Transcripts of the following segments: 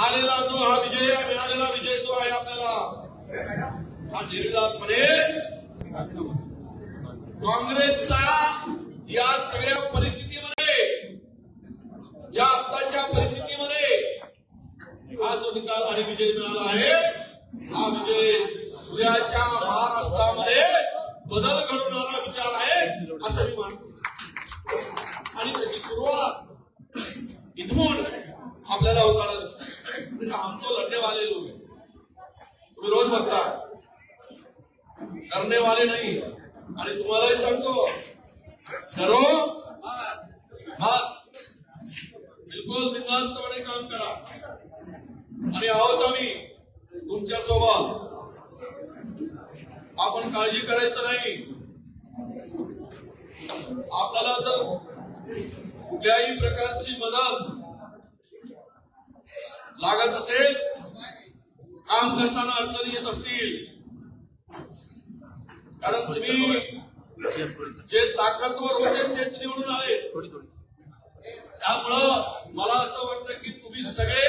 आलेला जो हा विजय मिळालेला विजय जो आहे आपल्याला हा निर्विवादपणे काँग्रेसचा या सगळ्या परिस्थितीमध्ये ज्या आताच्या परिस्थितीमध्ये हा जो निकाल आणि विजय मिळाला आहे हा विजय उद्याच्या महाराष्ट्रामध्ये बदल घडवणारा विचार आहे असं मी मानतो आणि त्याची सुरुवात इथून आपल्याला होताना दिसते. हम तो लढने वाले लोग हैं, तुम्ही रोज बघता करने वाले नाही. आणि तुम्हालाही सांगतो डरो मत, बिलकुल बिनधास्तपणे काम करा आणि आहोत आम्ही तुमच्या सोबत. आपण काळजी करायचं नाही. आपल्याला जर कुठल्याही प्रकारची मदत लागत असेल, काम करताना अडचणी येत असतील, कारण तुम्ही जे ताकदवर होते तेच निवडून आले. त्यामुळं मला असं वाटतं की तुम्ही सगळे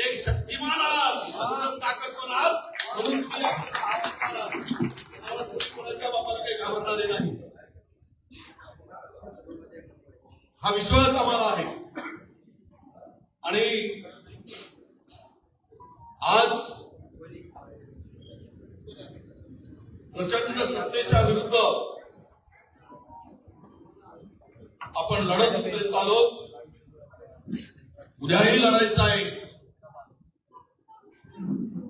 एक शक्तिमान आहात, ताकदवर आहात म्हणून कोणाच्या बापाला काही घाबरणारे नाही हा विश्वास आम्हाला आहे. आणि आज प्रचंड सत्तेच्या विरुद्ध आपण लढत उतरत आलो. उद्याही लढायचं आहे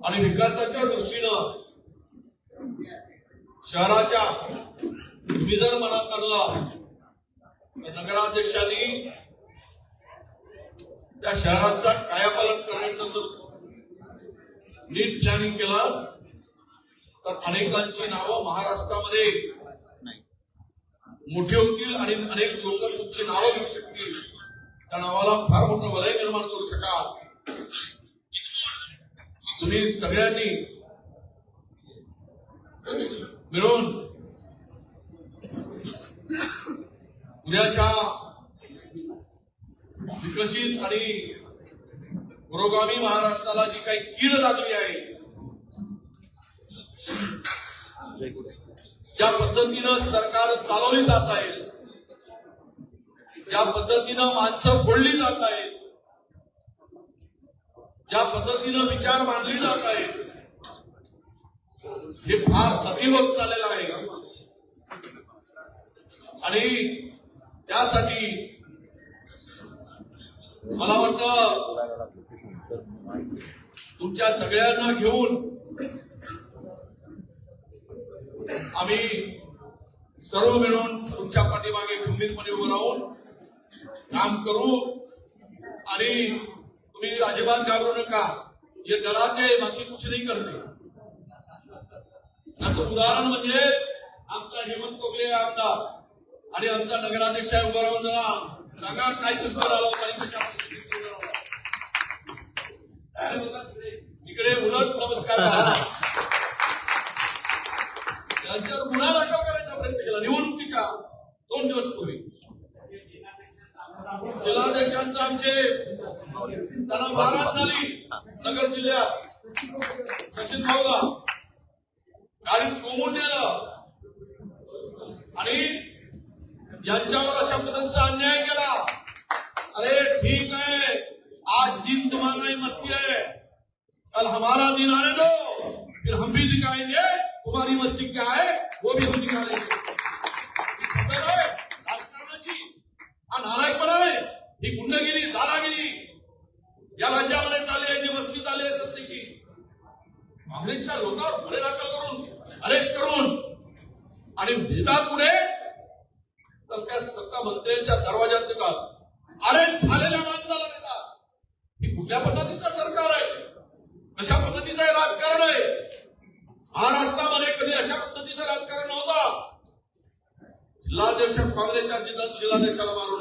आणि विकासाच्या दृष्टीनं शहराच्या तुम्ही जर मनात आणला तर नगराध्यक्षांनी त्या शहराचा कायापालट करण्याचं जर नीट प्लॅनिंग केलं तर अनेकांची नावं महाराष्ट्रामध्ये मोठी होतील आणि अनेक लोक तुमची नावं घेऊ शकतील. त्या नावाला फार मोठं वलय निर्माण करू शकाल. तुम्ही सगळ्यांनी मिळून उद्याच्या विकसित आणि पुरोगामी महाराष्ट्राला जी काही कीड लागली आहे, ज्या पद्धतीनं सरकार चालवली जात आहे, ज्या पद्धतीनं माणसं फोडली जात आहेत, ज्या पद्धतीनं विचार मांडली जात आहे, हे फार अति होत चाललेलं आहे. आणि त्यासाठी मला वाटतं तुमच्या सगळ्यांना घेऊन आम्ही सर्व मिळून तुमच्या पाठीमागे खंबीरपणे उभं राहून काम करू. आणि तुम्ही अजिबात घाबरू नका. ये डराते बाकी कुछ नहीं करते. याचं उदाहरण म्हणजे आमचा हेमंत कोगले आमदार आणि आमचा नगराध्यक्ष उभं राहून जरा सांगा काय संकट आला होता आणि कशा इकडे उलट नमस्कार त्यांच्यावर गुन्हा दाखल करायचा प्रयत्न केला निवडणुकीच्या 2 दिवस पूर्वी. जिल्हाध्यक्षांचं आमचे त्यांना मारहाण झाली नगर जिल्ह्यात सचिन भाऊला गाडीत कोंबून नेलं आणि यांच्यावर अशा पद्धतीचा अन्याय केला. अरे ठीक है, आज दिन तुम्हारा ही मस्ती है, कल हमारा दिन आने दो, फिर हम भी दिखाएंगे तुम्हारी मस्ती क्या है वो भी हम दिखाएंगे. राजकारणाची हा नालायकपणा आहे, ही गुंडगिरी दादागिरी या राज्यामध्ये चालली आहे, जी मस्ती चालली आहे सत्तेची. काँग्रेसच्या लोकांवर गुन्हे दाखल करून अरेस्ट करून आणि नेतात पुढे तर त्या सत्ता मंत्र्यांच्या दरवाज्यात नेतात. अरेस्ट झालेल्या माणसाला नेतात. ही कुठल्या पद्धतीचं सरकार आहे, कशा पद्धतीचं हे राजकारण आहे. महाराष्ट्रामध्ये कधी अशा पद्धतीचं राजकारण नव्हतं. जिल्हाध्यक्ष काँग्रेसच्या जिल्हाध्यक्षाला मारून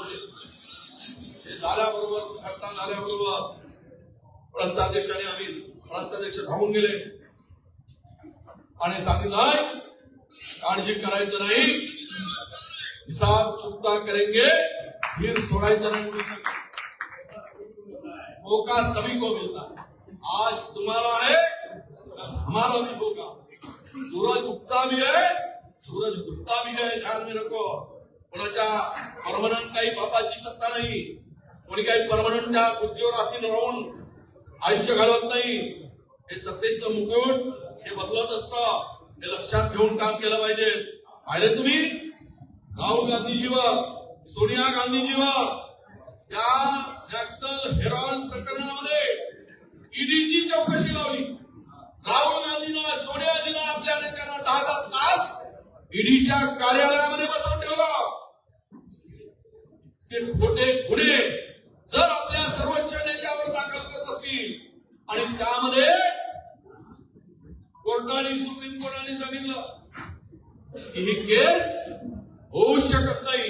हे झाल्याबरोबर घटना झाल्याबरोबर प्रांताध्यक्षाने आम्ही प्रांताध्यक्ष धावून गेले आणि सांगितलं काळजी करायचं नाही, हिसाब चुकता करेंगे फिर सोडायचं नाही. मौका सभी को मिलता है। आज तुम्हारा है, हमारा भी होगा। सूरज उगता भी है, सूरज डूबता भी है, ध्यान में रखो। कोणाच्या परमनंट काही बापाची सत्ता नाही, कोणी काही परमनंट त्या खुर्चीवर आसीन राहून आयुष्य घालवत नाही। हे सत्तेचं मुकुट हे बदलत असतं, हे लक्षात घेऊन काम केलं पाहिजे। पाहिले तुम्ही राहुल गांधीजीवर, सोनिया गांधीजीवर त्या नॅशनल हेराल्ड प्रकरणामध्ये ईडीची चौकशी लावली। राहुल गांधीनं, सोनियाजीनं आपल्या नेत्यांना 10 तास ईडीच्या कार्यालयामध्ये बसवून ठेवलं। ते खोटे गुन्हे जर आपल्या सर्वोच्च नेत्यावर दाखल करत असतील आणि त्यामध्ये कोर्टाने, सुप्रीम कोर्टाने सांगितलं की ही केस होऊ शकत नाही,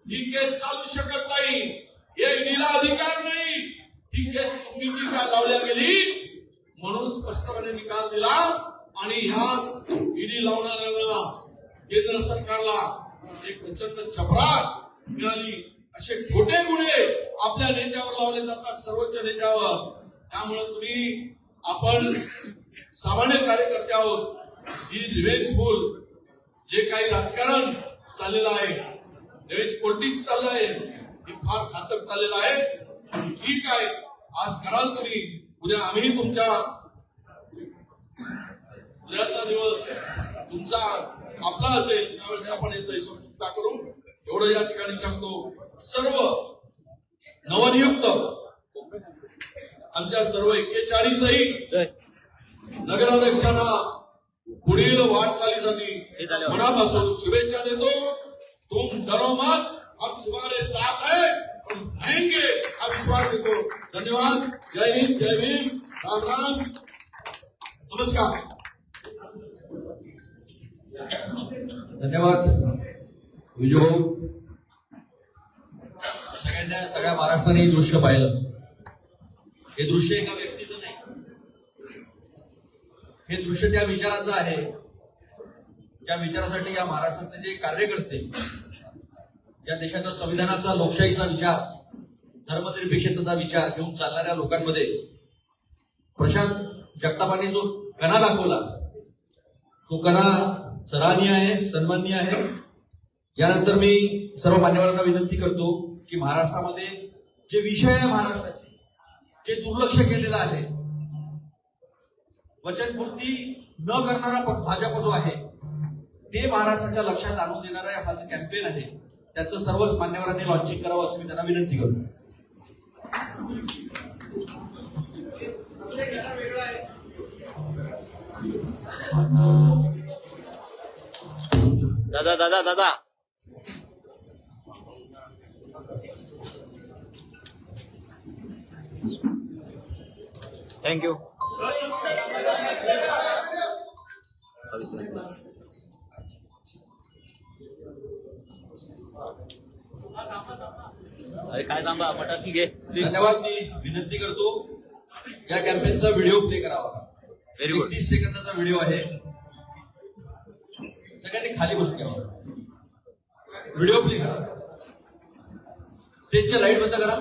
ही केस चालू शकत नाही, या ईडीला अधिकार नाही, ही केस चुकीची का लावल्या गेली म्हणून स्पष्टपणे निकाल दिला। आणि ह्या ईडी लावणाऱ्यांना, केंद्र सरकारला एक प्रचंड चपराक मिळाली। असे खोटे गुन्हे आपल्या नेत्यावर लावले जातात, सर्वोच्च नेत्यावर। त्यामुळे तुम्ही, आपण सामान्य कार्यकर्ते आहोत, ही रिव्हेंजफुल जे काही राजकारण चाललेलं आहे, रिव्हेंज पॉलिटिक्स चाललं आहे, हे फार घातक चाललेलं आहे। ठीक आहे, आज कराल तुम्ही, उद्या आम्ही तुमच्या, उद्याचा दिवस तुमचा आपला असेल, त्यावेळेस आपण याचा हिशोब चुकता करू। एवढं या ठिकाणी सांगतो। सर्व नवनियुक्त आमच्या सर्व 41ही नगराध्यक्षांना पुढील वाटचालीसाठी मनापासून शुभेच्छा देतो। तुम डरो मत, हम तुम्हारे साथ है, हम रहेंगे, हा विश्वास देतो। धन्यवाद। जय हिंद, जय भीम, राम राम, नमस्कार। धन्यवाद विजय। सगळ्या महाराष्ट्राने हे दृश्य पाहिलं। हे दृश्य एका व्यक्तीचं नाही, हे दृश्य त्या विचाराचं आहे, ज्या विचारासाठी या महाराष्ट्रातले जे कार्यकर्ते, या देशाच्या संविधानाचा, लोकशाहीचा विचार, धर्मनिरपेक्षतेचा विचार घेऊन चालणाऱ्या लोकांमध्ये प्रशांत जगतापांनी जो कणा दाखवला, तो कणा सराहनीय आहे, सन्माननीय आहे। यानंतर मी सर्व मान्यवरांना विनंती करतो की महाराष्ट्रामध्ये जे विषय आहे, महाराष्ट्राचे जे दुर्लक्ष केलेलं आहे, वचनपूर्ती न करणारा भाजप जो आहे, ते महाराष्ट्राच्या लक्षात आणून देणारा हा जो कॅम्पेन आहे, त्याचं सर्वच मान्यवरांनी लॉन्चिंग करावं असं मी त्यांना विनंती करतो। दादा दादा दादा थँक्यू। अरे काय थांबा, पटाची घे। धन्यवाद। मी विनंती करतो या कॅम्पेनचा व्हिडिओ प्ले करावा। 30 सेकंदाचा व्हिडिओ आहे, सगळ्यांनी खाली बसून घ्यावा, व्हिडिओ प्ले करा। स्टेजच्या लाईट बंद करा।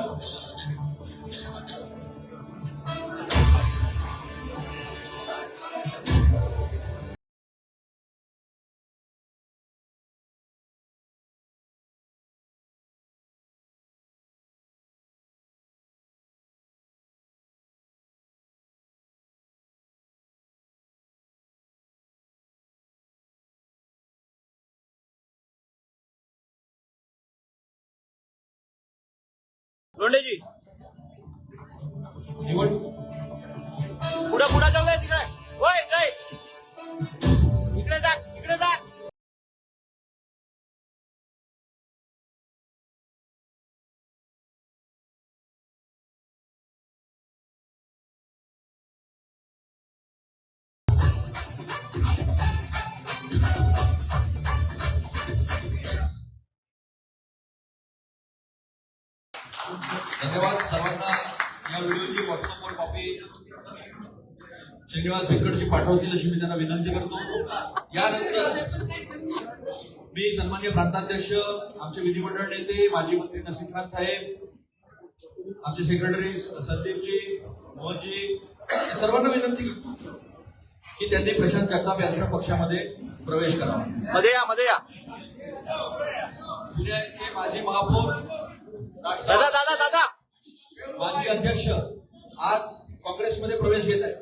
लोंढेजी निवड पुढे पुढे चाललंय तिकडे, होय काय इकडे टाक, इकडे टाक। धन्यवाद सर्वांना। या व्हिडिओची व्हॉट्सअपवर कॉपी श्रीनिवास भिक्कडची पाठवतील अशी मी त्यांना विनंती करतो। यानंतर मी सन्माननीय प्रांताध्यक्ष, आमचे विधिमंडळ नेते, माजी मंत्री नसीम खान साहेब, आमचे सेक्रेटरी संदीपजी, मोहनजी या सर्वांना विनंती करतो की त्यांनी प्रशांत जगताप यांच्या पक्षामध्ये प्रवेश करावा. मध्ये या, मध्ये या. पुण्याचे माजी महापौर, दादा दादा दादा माजी अध्यक्ष आज काँग्रेसमध्ये प्रवेश घेत आहेत.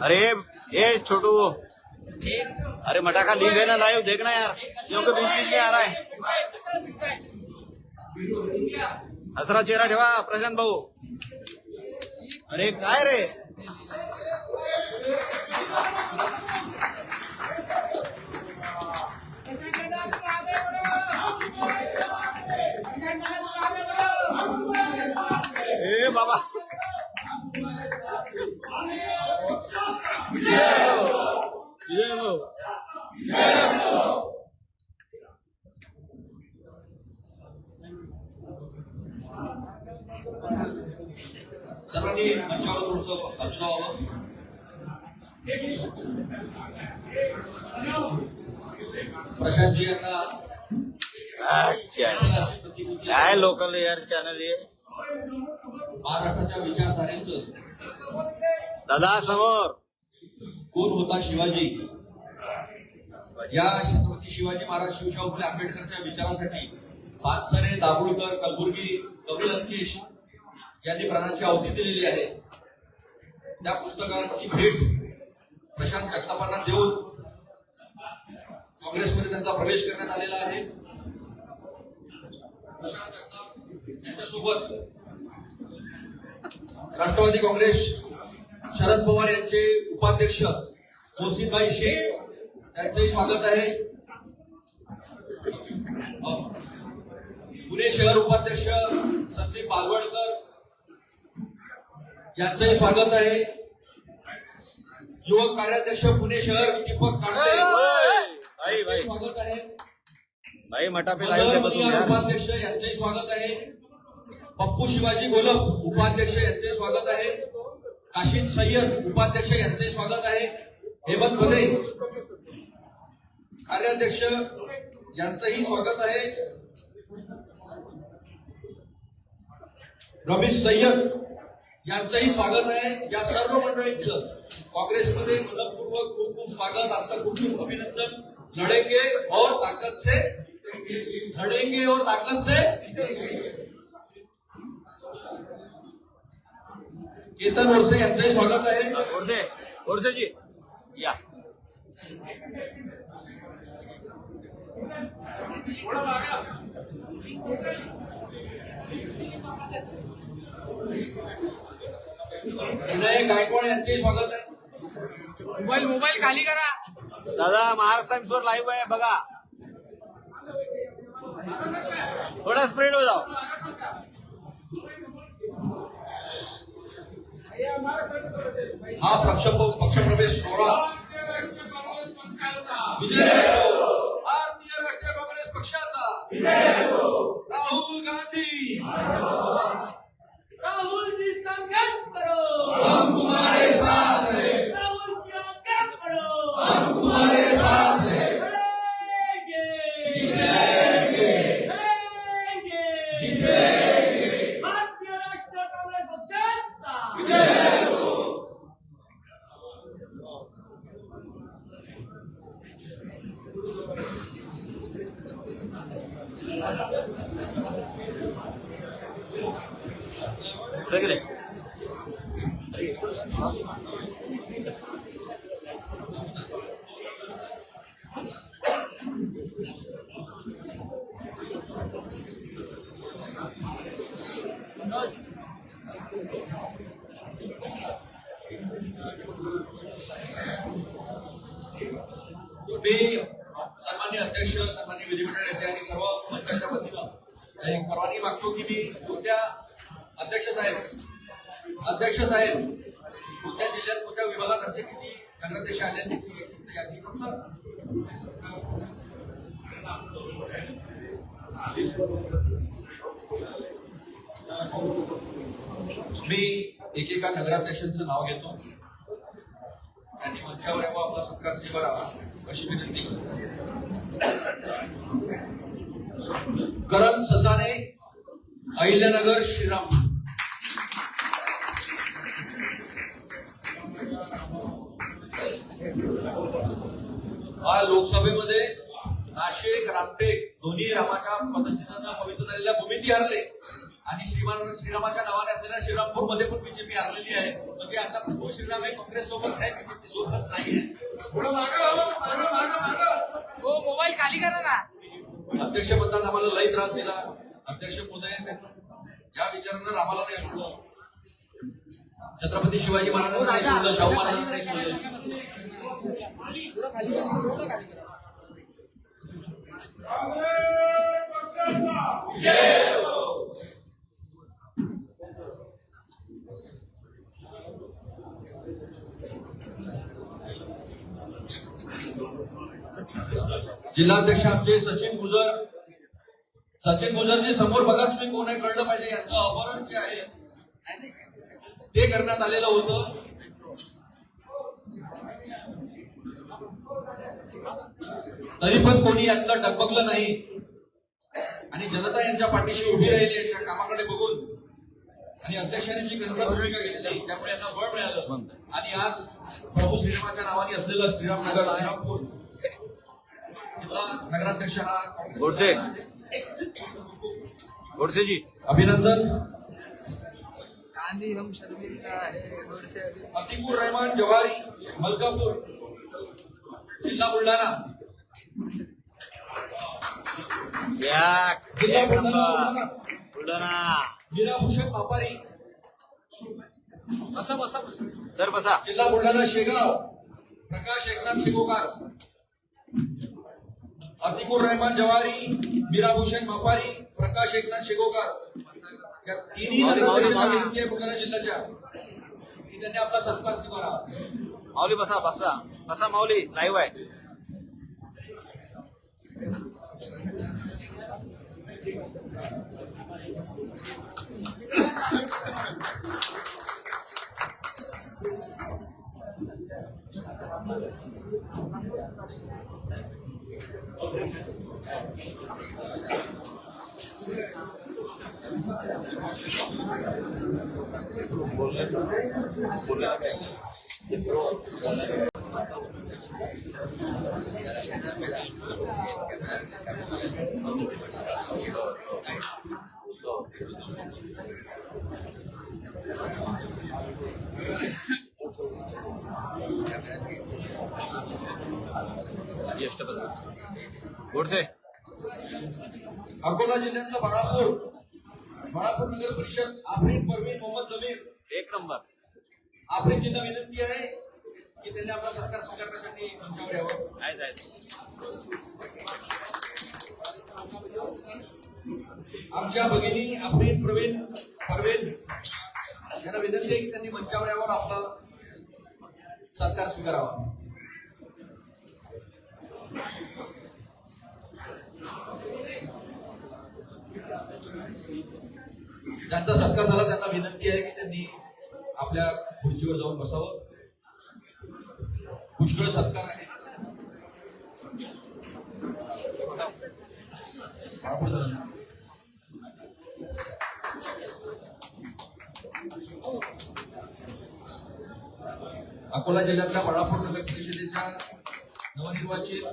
अरे ये छोटू, अरे मटाखा लीक है ना लाइव, देखना यार, क्योंकि बीच बीच में आ रहा है. हसरा चेहरा ठेवा प्रशांत भाऊ. अरे काय रे, ए बाबा ये लो. सर्वांनी मंचावर थोडंसं बाजूला व्हावं. प्रशांतजी यांना अशी प्रतिकृती काय लोकल यार चॅनल हे. महाराष्ट्राच्या विचारधारेचं दादा समोर. कोण होता शिवाजी या छत्रपती शिवाजी महाराज शिवशाहू फुले आंबेडकरच्या विचारासाठी पानसरे, दाभोळकर, कलबुर्गी, गौरी लंकेश यांनी प्राणाची आहुती दिलेली आहे. त्या पुस्तकाची भेट प्रशांत जगतापांना देऊन काँग्रेसमध्ये त्यांचा प्रवेश करण्यात आलेला आहे. प्रशांत जगताप यांच्यासोबत राष्ट्रवादी काँग्रेस शरद पवार यांचे उपाध्यक्ष मोहसिनभाई शेख यांचंही स्वागत आहे. पुणे शहर उपाध्यक्ष संदीप बालवडकर यांचंही स्वागत आहे. युवक कार्याध्यक्ष पुणे शहर दीपक कांटे भाई भाई स्वागत आहे. भाई मटापे लाईव्ह से बदलून यार. उपाध्यक्ष यांचंही स्वागत आहे. पप्पू शिवाजी गोलप उपाध्यक्ष यांचे स्वागत आहे. काशिद सय्यद उपाध्यक्ष यांचे स्वागत आहे. हेमंत भदे कार्याध्यक्ष यांचंही स्वागत आहे. रमेश सय्यद यांचंही स्वागत आहे. या सर्व मंडळींचं काँग्रेसमध्ये मनपूर्वक खूप खूप स्वागत, आपलं खूप खूप अभिनंदन. लढेंगे और ताकत से, लढेंगे और ताकत से. केतन ओरसे यांचंही स्वागत आहे. ओरसेजी या. विनय गायकवाड यांचंही स्वागत आहे. मोबाईल खाली करा. दादा महाराष्ट्र टाइम्सवर लाईव्ह आहे बघा. थोडा स्प्रेड हो जाओ. हा पक्षप्रवेश सोहळा विजय असो. भारतीय राष्ट्रीय काँग्रेस पक्षाचा राहुल गांधी. राहुल जी संघर्ष करो, हम तुम्हारे साथ हैं. राहुल जी आगे बढ़ो, हम तुम्हारे साथ हैं. लड़ेंगे, जीतेंगे, लड़ेंगे. जीतेंगे. भारतीय राष्ट्रीय काँग्रेस पक्षाचा विजय असो. लगे रे. मी सन्मान्य अध्यक्ष, सन्मान्य विधिमंडळ नेते आणि सर्व मंचाच्या वतीनं एक परवानगी मागतो की मी कोणत्या अध्यक्ष साहेब कोणत्या जिल्ह्यात कोणत्या विभागात आमचे किती नगराध्यक्ष आले त्याची एक यादी फक्त मी एकेका नगराध्यक्षांचं नाव घेतो. त्यांनी मंचावर यावं, आपला सत्कार स्वीकारावा अशी विनंती. करण ससाने, अहिल्यानगर, श्रीराम. लोकसभेमध्ये नाशिक रामटेक दोन्ही रामाच्या पद्धतीनं पवित्र झालेल्या भूमिती हरले आणि श्रीरामाच्या नावाने असलेल्या श्रीरामपूर मध्ये पण बीजेपी हरलेली आहे. म्हणजे आता प्रभू श्रीराम हे काँग्रेस सोबत आहे, बीजेपी सोबत नाहीये. हो मोबाईल खाली करा ना. अध्यक्ष म्हणतात आम्हाला लई त्रास दिला. अध्यक्ष महोदय या विचारानं रामाला नाही सोडलं, छत्रपती शिवाजी महाराजांना नाही सोडलं, शाहू महाराजांना नाही सोडलं. थोडं खाली करा, थोडं खाली करा. जिल्हाध्यक्ष आमचे सचिन गुजरजी समोर बघा, तुम्ही कोण आहे कळलं पाहिजे. यांचं अपहरण जे आहे ते करण्यात आलेलं होतं. तरी पण कोणी यातलं डगमगलं नाही आणि जनता यांच्या पाठीशी उभी राहिली यांच्या कामाकडे बघून. आणि अध्यक्षांनी जी कणखर भूमिका घेतली त्यामुळे यांना बळ मिळालं आणि आज प्रभू श्रीरामाच्या नावाने असलेलं श्रीरामनगर, श्रीरामपूर इथला नगराध्यक्ष हा गोडसे जी अभिनंदन. गांधी हम शर्मिंदा है गोडसे अभी. अतिकुर रहमान जवारी, मलकापूर, जिल्हा बुलढाणा. जिल्हा बुलढाणा. मीराभूषण मापारी, बसा बसा बसा. सर बसा. जिल्हा बुलढाणा. शेगाव प्रकाश एकनाथ शेगोकार. अतिकुर रहमान जवारी, मीराभूषण मापारी, प्रकाश एकनाथ शेगोकार या तिन्ही नगराध्यक्षांना विनंती आहे बुलढाणा जिल्ह्याच्या की त्यांनी आपला सत्कार स्वीकारावा. माऊली बसा बसा बसा. माऊली लाईव्ह आहे. गोडसे. अकोला जिल्ह्यातलं बाळापूर नगर परिषद. आफरीन परवीन मोहम्मद जमीर. एक नंबर. आफरीनजींना विनंती आहे की त्यांनी आपला सत्कार स्वीकारण्यासाठी मंचावर यावं. आहे जायचं. आमच्या भगिनी आफरीन परवीन यांना विनंती आहे की त्यांनी मंचावर यावर आपला सत्कार स्वीकारावा. ज्यांचा सत्कार झाला त्यांना विनंती आहे की त्यांनी आपल्या खुर्चीवर जाऊन बसावं. पुष्कळ सत्कार आहे. अकोला जिल्ह्यातल्या बाळापूर नगर परिषदेच्या नवनिर्वाचित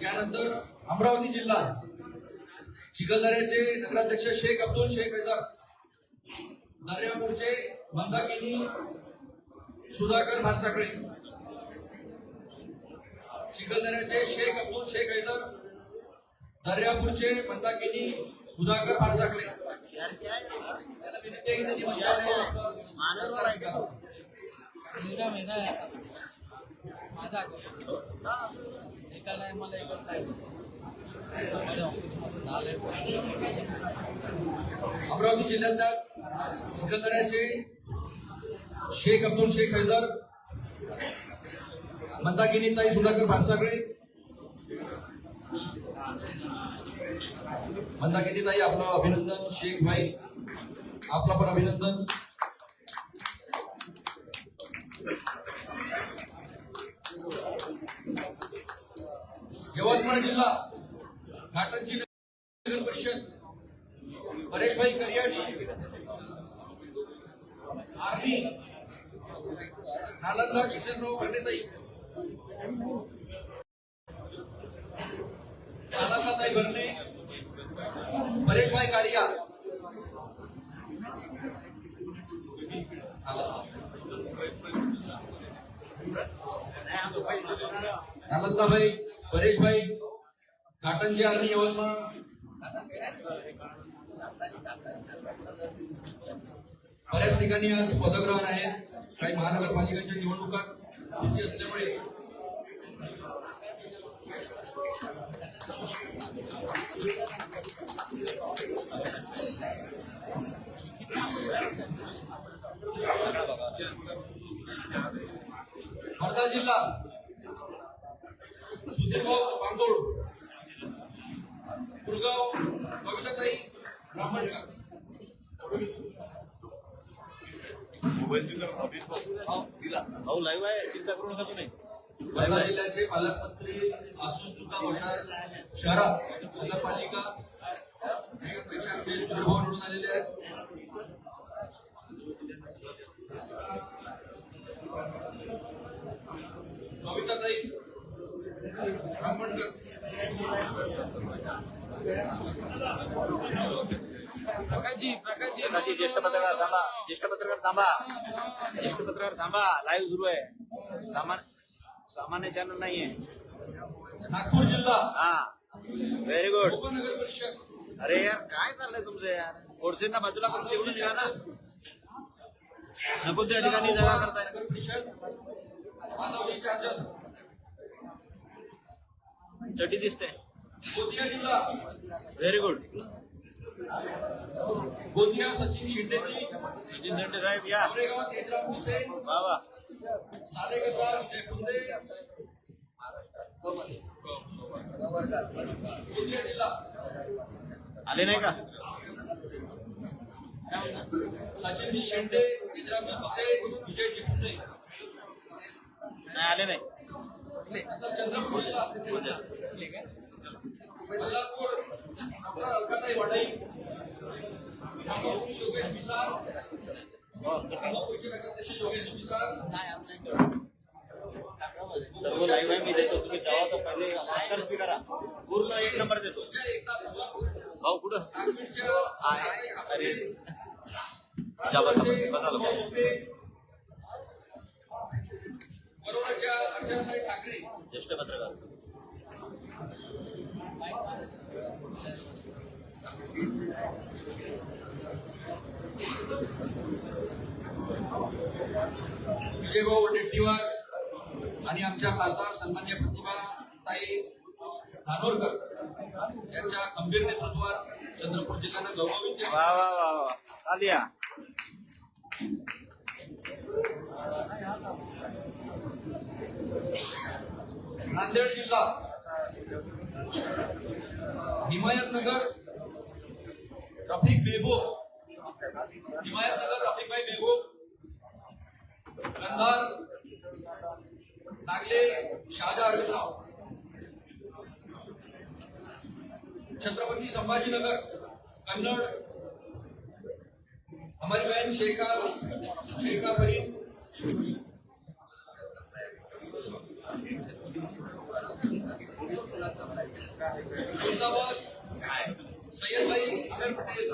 यानंतर अमरावती जिल्हा चिखलदऱ्याचे नगराध्यक्ष शेख अब्दुल शेख हैदर, दर्यापूरचे मंदाकिनी सुधाकर भातसाखळे, चिखलदऱ्याचे शेख अब्दुल शेख हैदर, दर्यापूरचे मंदाकिनी सुधाकर भातसाखळे याला विनंती आहे की त्यांनी मंचावर आपलं मेरा मेरा आहे माझा एका नाही मला एकच नाही. ऑफिसमधून आलंय. अमरावती जिल्ह्यातल्या चिखलदऱ्याचे शेख अब्दुल शेख हैदर, मंदाकिनी ताई सुधाकर भानसागळे, मंदाकिनी ताई आपलं अभिनंदन. शेख भाई आपलं पण अभिनंदन. यवतमाळ जिल्हा घाटन जिल्हा नगर परिषद परेशभाई करियाजी, आर्मी नालंदा किशनराव भरणेताई, नालंदाताई भरणे, परेशभाई कारिया, नालंदाभाई, परेशभाई, घाटंजी आर्मी यवतमाळ. बऱ्याच ठिकाणी आज पदग्रहण आहेत. काही महानगरपालिकांच्या निवडणुका बिझी असल्यामुळे वर्धा जिल्हा सुधीरभाऊ बांगोड, कुलगाव कविताताई ब्राह्मणकर. भाऊ लाईव्ह आहे, चिंता करू नका तुम्ही. वर्धा जिल्ह्याचे पालकमंत्री असून सुद्धा वर्धा शहरात नगरपालिका पैसे आमचे सुधीरभाऊ निवडून आलेले आहेत. कविताताई ब्राह्मणकर. प्रकाशजी ज्येष्ठ पत्रकार थांबा, ज्येष्ठ पत्रकार थांबा, ज्येष्ठ पत्रकार थांबा. लाईव्ह सुरू आहे. सामान्य चॅनल नाहीये. नागपूर जिल्हा हा व्हेरी गुड. उपनगर परिषद. अरे यार काय चाललंय तुमचं यार? गोडसेंना बाजूला करून निवडून द्या ना. नको त्या ठिकाणी जागा करताय. नगर परिषद माधवजी चार्जर. चटी दिसते. गोंदिया जिल्हा व्हेरी गुड. गोंदिया सचिन शिंदेजी, सचिन शेंडे साहेब या. कोरेगाव तेजराम हुसेन, वा वा. सालेकसा विजय कुंदे. गोंदिया जिल्हा आले नाही का? सचिनजी शेंडे, तेजरामजी हुसेन, विजयजी कुंदे. नाही आले नाही. नंतर चंद्रपूर जिल्हा बल्लारपूर डॉक्टर अलकाताई वडाई, ब्रह्मपुरी योगेश मिसाळ, ब्रह्मपुरीचे नगराध्यक्ष योगेश मिसाळ. सर्व लाईव्ह आहे. मी देतो, तुम्ही जावा तर पहिले स्पीकर स्पीकर पूर्ण 1 नंबर देतो. एकता समोर भाऊ कुठं? नागपूरच्या अरे जा बसा बसा लोक. बरोबरच्या अर्चनाताई ठाकरे. ज्येष्ठ पत्रकार. विजयभाऊ वडेट्टीवार आणि आमच्या खासदार सन्मान्य प्रतिभाताई धानोरकर यांच्या खंबीर नेतृत्वात चंद्रपूर जिल्ह्यानं गौरवित केलं. वा वा वा वा. आलिया. नांदेड जिल्हा हिमायतनगर रफिक बेहबूब, हिमायतनगर रफिकभाई बेहबूब. कंधार नागले शाहजहा अरविंदराव. छत्रपति संभाजीनगर कन्नड़ हमारी बहन शेखा फरीद. मुर्दाबाद सैयद भाई अमर पटेल,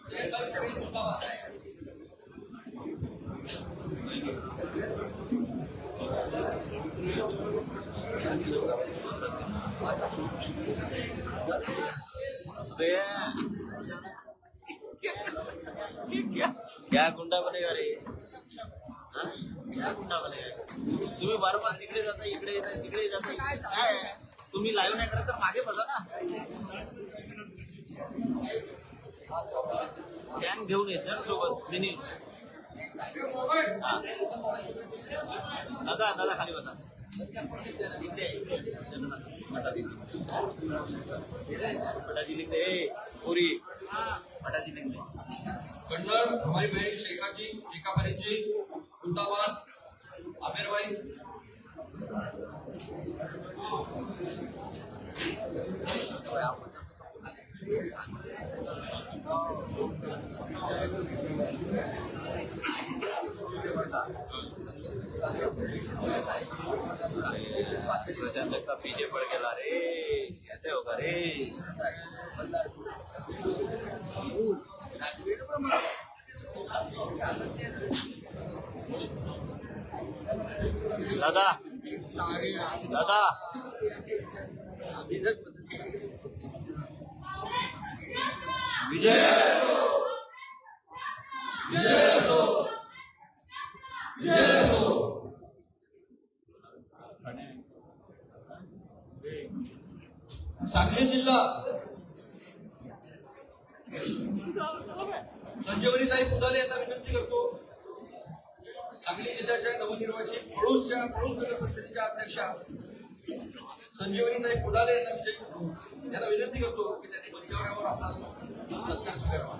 सैयद भाई पटेल मुर्दाबाद. क्या गुंडा बनेगा रे? हा? क्या गुंडा बनेगा? तुम्ही वारंवार तिकडे जाता, इकडे येता, तिकडे जाता. काय आहे? तुम्ही लाईव्ह नाही करत तर मागे बसा ना. गँग घेऊन येत ना सोबत. हा. दादा दादा खाली बसा. इकडे इकडे. फटाजी लिखते पूरी फटाजी लिखते. कन्नड़ हमारी बहन शेखा जी, रेखा फरीद जी, मुल्ताबाद आमिर भाई, प्रचंड का पीछे पड़ के ला रे, कैसे होगा रे? दादा दादा विजय विजय असो, विजय असो. सांगली जिल्हा संजीवनीताई पुदाले यांना विनंती करतो. सांगली जिल्ह्याच्या नवनिर्वाचित पळूस नगर परिषदेच्या अध्यक्षा संजीवनीताई पुदाले यांना विनंती करतो की त्यांनी मंचावर यावर आपला सत्कार स्वीकारावा.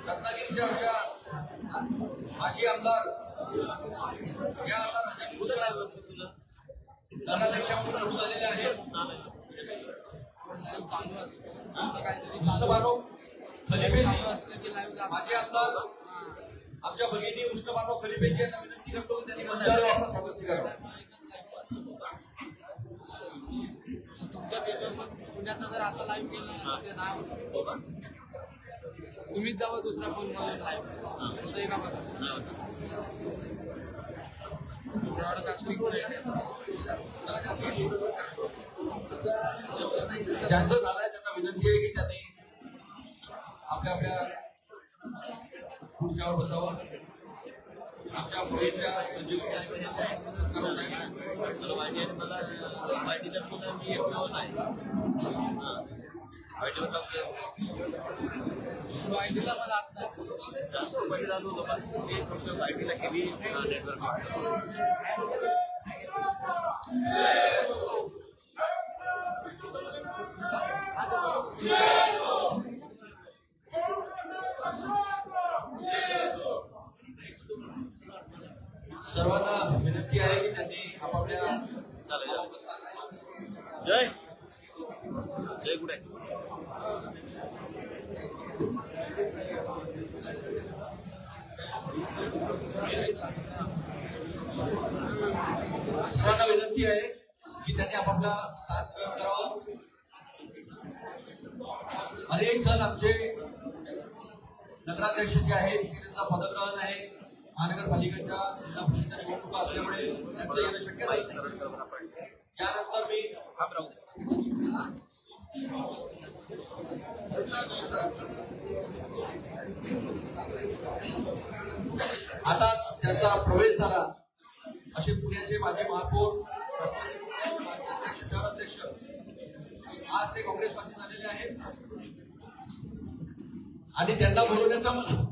रत्नागिरीच्या आमच्या माजी आमदार या आता राज्यात नगराध्यक्ष म्हणून निवडून आलेले आहेत चालू असतं काहीतरी उष्णबानो खलिफेजी, चालू असलं की लाईव्ह जात माजी आमदार आमच्या भगिनी उष्णबानो खलिफेजी यांना विनंती करतो की त्यांनी मंचावर आपलं स्वागत स्वीकारावं. तुमच्या पेजवर पण पुण्याचा जर आता लाईव्ह केलं ना तर ते नाव तुम्हीच जावं दुसऱ्या फोन मधून लाईव्ह होतंय का बघा. ब्रॉडकास्टिंग ज्यांचं झालंय त्यांना विनंती आहे की त्यांनी आपल्या आपल्या खुर्च्यावर बसावं. आमच्या पुढेच्या संजीवनी मला माहिती आहे. मला माहितीच्या तुला मी एकटं नाही. माहितीवर आयडीला मला आत नाही जास्त पैसे चालू होतं पण मी फक्त आयटीला हेवी नेटवर्क. सर्वांना विनंती आहे की त्यांनी आपापल्या चालेल. जय जय कुठे सर्वांना विनंती आहे की त्यांनी आपापला स्थान ग्रहण करावं. अनेक जण आमचे नगराध्यक्ष जे आहेत ते त्यांचा पदग्रहण आहे. महानगरपालिकेच्या जिल्हा परिषदेच्या निवडणुका असल्यामुळे त्यांचं येणं शक्य झालं नाही. यानंतर मी आताच त्यांचा प्रवेश झाला असे पुण्याचे माजी महापौर अध्यक्ष शहराध्यक्ष आज ते काँग्रेसपासून आलेले आहेत आणि त्यांना बोलवण्याचा मला